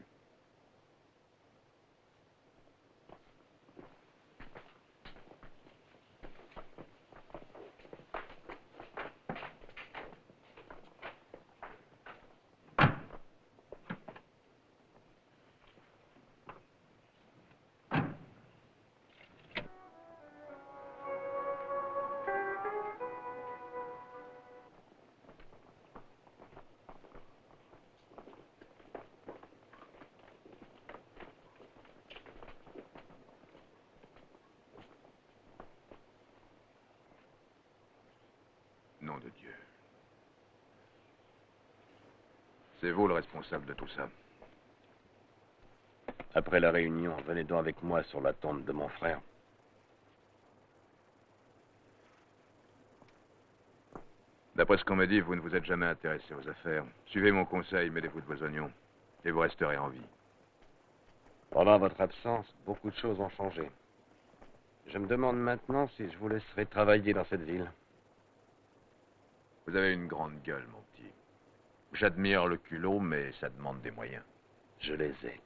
Nom de Dieu. C'est vous le responsable de tout ça.
Après la réunion, venez donc avec moi sur la tombe de mon frère.
D'après ce qu'on m'a dit, vous ne vous êtes jamais intéressé aux affaires. Suivez mon conseil, mêlez-vous de vos oignons, et vous resterez en vie.
Pendant votre absence, beaucoup de choses ont changé. Je me demande maintenant si je vous laisserai travailler dans cette ville.
Vous avez une grande gueule, mon petit. J'admire le culot, mais ça demande des moyens.
Je les ai.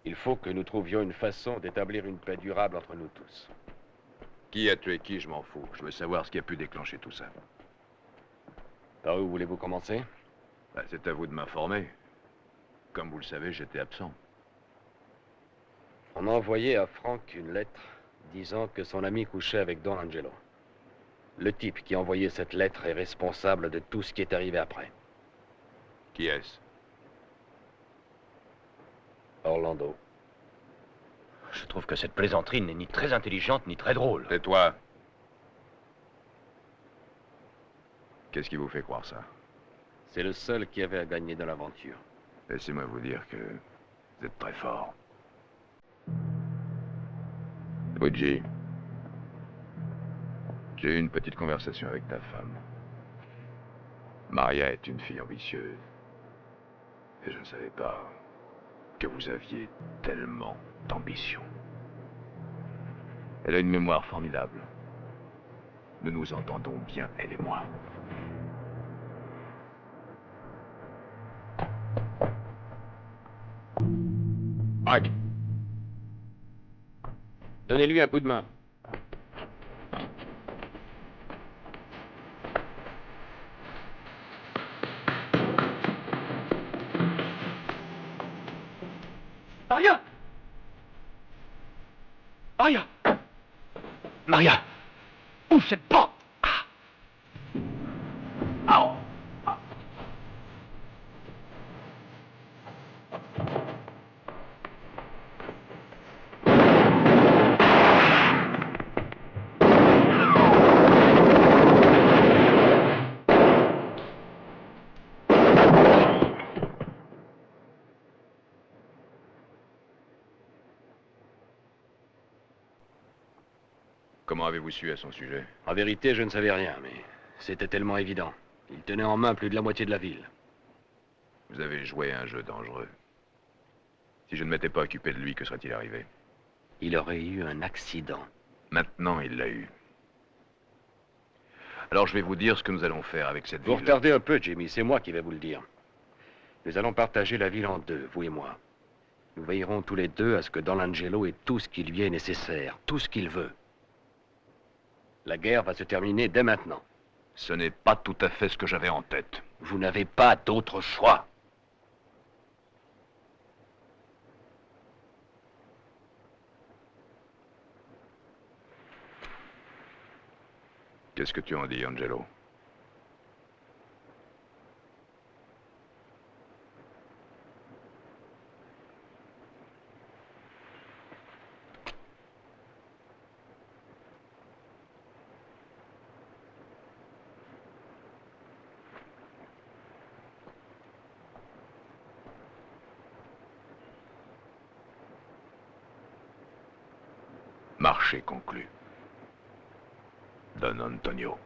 Il faut que nous trouvions une façon d'établir une paix durable entre nous tous.
Qui a tué qui, je m'en fous. Je veux savoir ce qui a pu déclencher tout ça.
Par où voulez-vous commencer?
C'est à vous de m'informer. Comme vous le savez, j'étais absent.
On a envoyé à Frank une lettre disant que son ami couchait avec Don Angelo. Le type qui a envoyé cette lettre est responsable de tout ce qui est arrivé après.
Qui est-ce?
Orlando.
Je trouve que cette plaisanterie n'est ni très intelligente ni très drôle.
Et toi? Qu'est-ce qui vous fait croire ça?
C'est le seul qui avait à gagner dans l'aventure.
Laissez-moi vous dire que vous êtes très fort. Luigi, j'ai eu une petite conversation avec ta femme. Maria est une fille ambitieuse. Et je ne savais pas que vous aviez tellement d'ambition. Elle a une mémoire formidable. Nous nous entendons bien, elle et moi.
Mike. Donnez-lui un coup de main.
Maria! Maria! Maria! Ouvre cette porte! Ah. Oh.
Comment avez-vous su à son sujet?
En vérité, je ne savais rien, mais c'était tellement évident. Il tenait en main plus de la moitié de la ville.
Vous avez joué un jeu dangereux. Si je ne m'étais pas occupé de lui, que serait-il arrivé?
Il aurait eu un accident.
Maintenant, il l'a eu. Alors, je vais vous dire ce que nous allons faire avec cette
Vous
ville.
retardez un peu, Jimmy, c'est moi qui vais vous le dire. Nous allons partager la ville en deux, vous et moi. Nous veillerons tous les deux à ce que Don Angelo ait tout ce qui lui est nécessaire, tout ce qu'il veut. La guerre va se terminer dès maintenant.
Ce n'est pas tout à fait ce que j'avais en tête.
Vous n'avez pas d'autre choix.
Qu'est-ce que tu en dis, Angelo? Marché conclu. Don Antonio.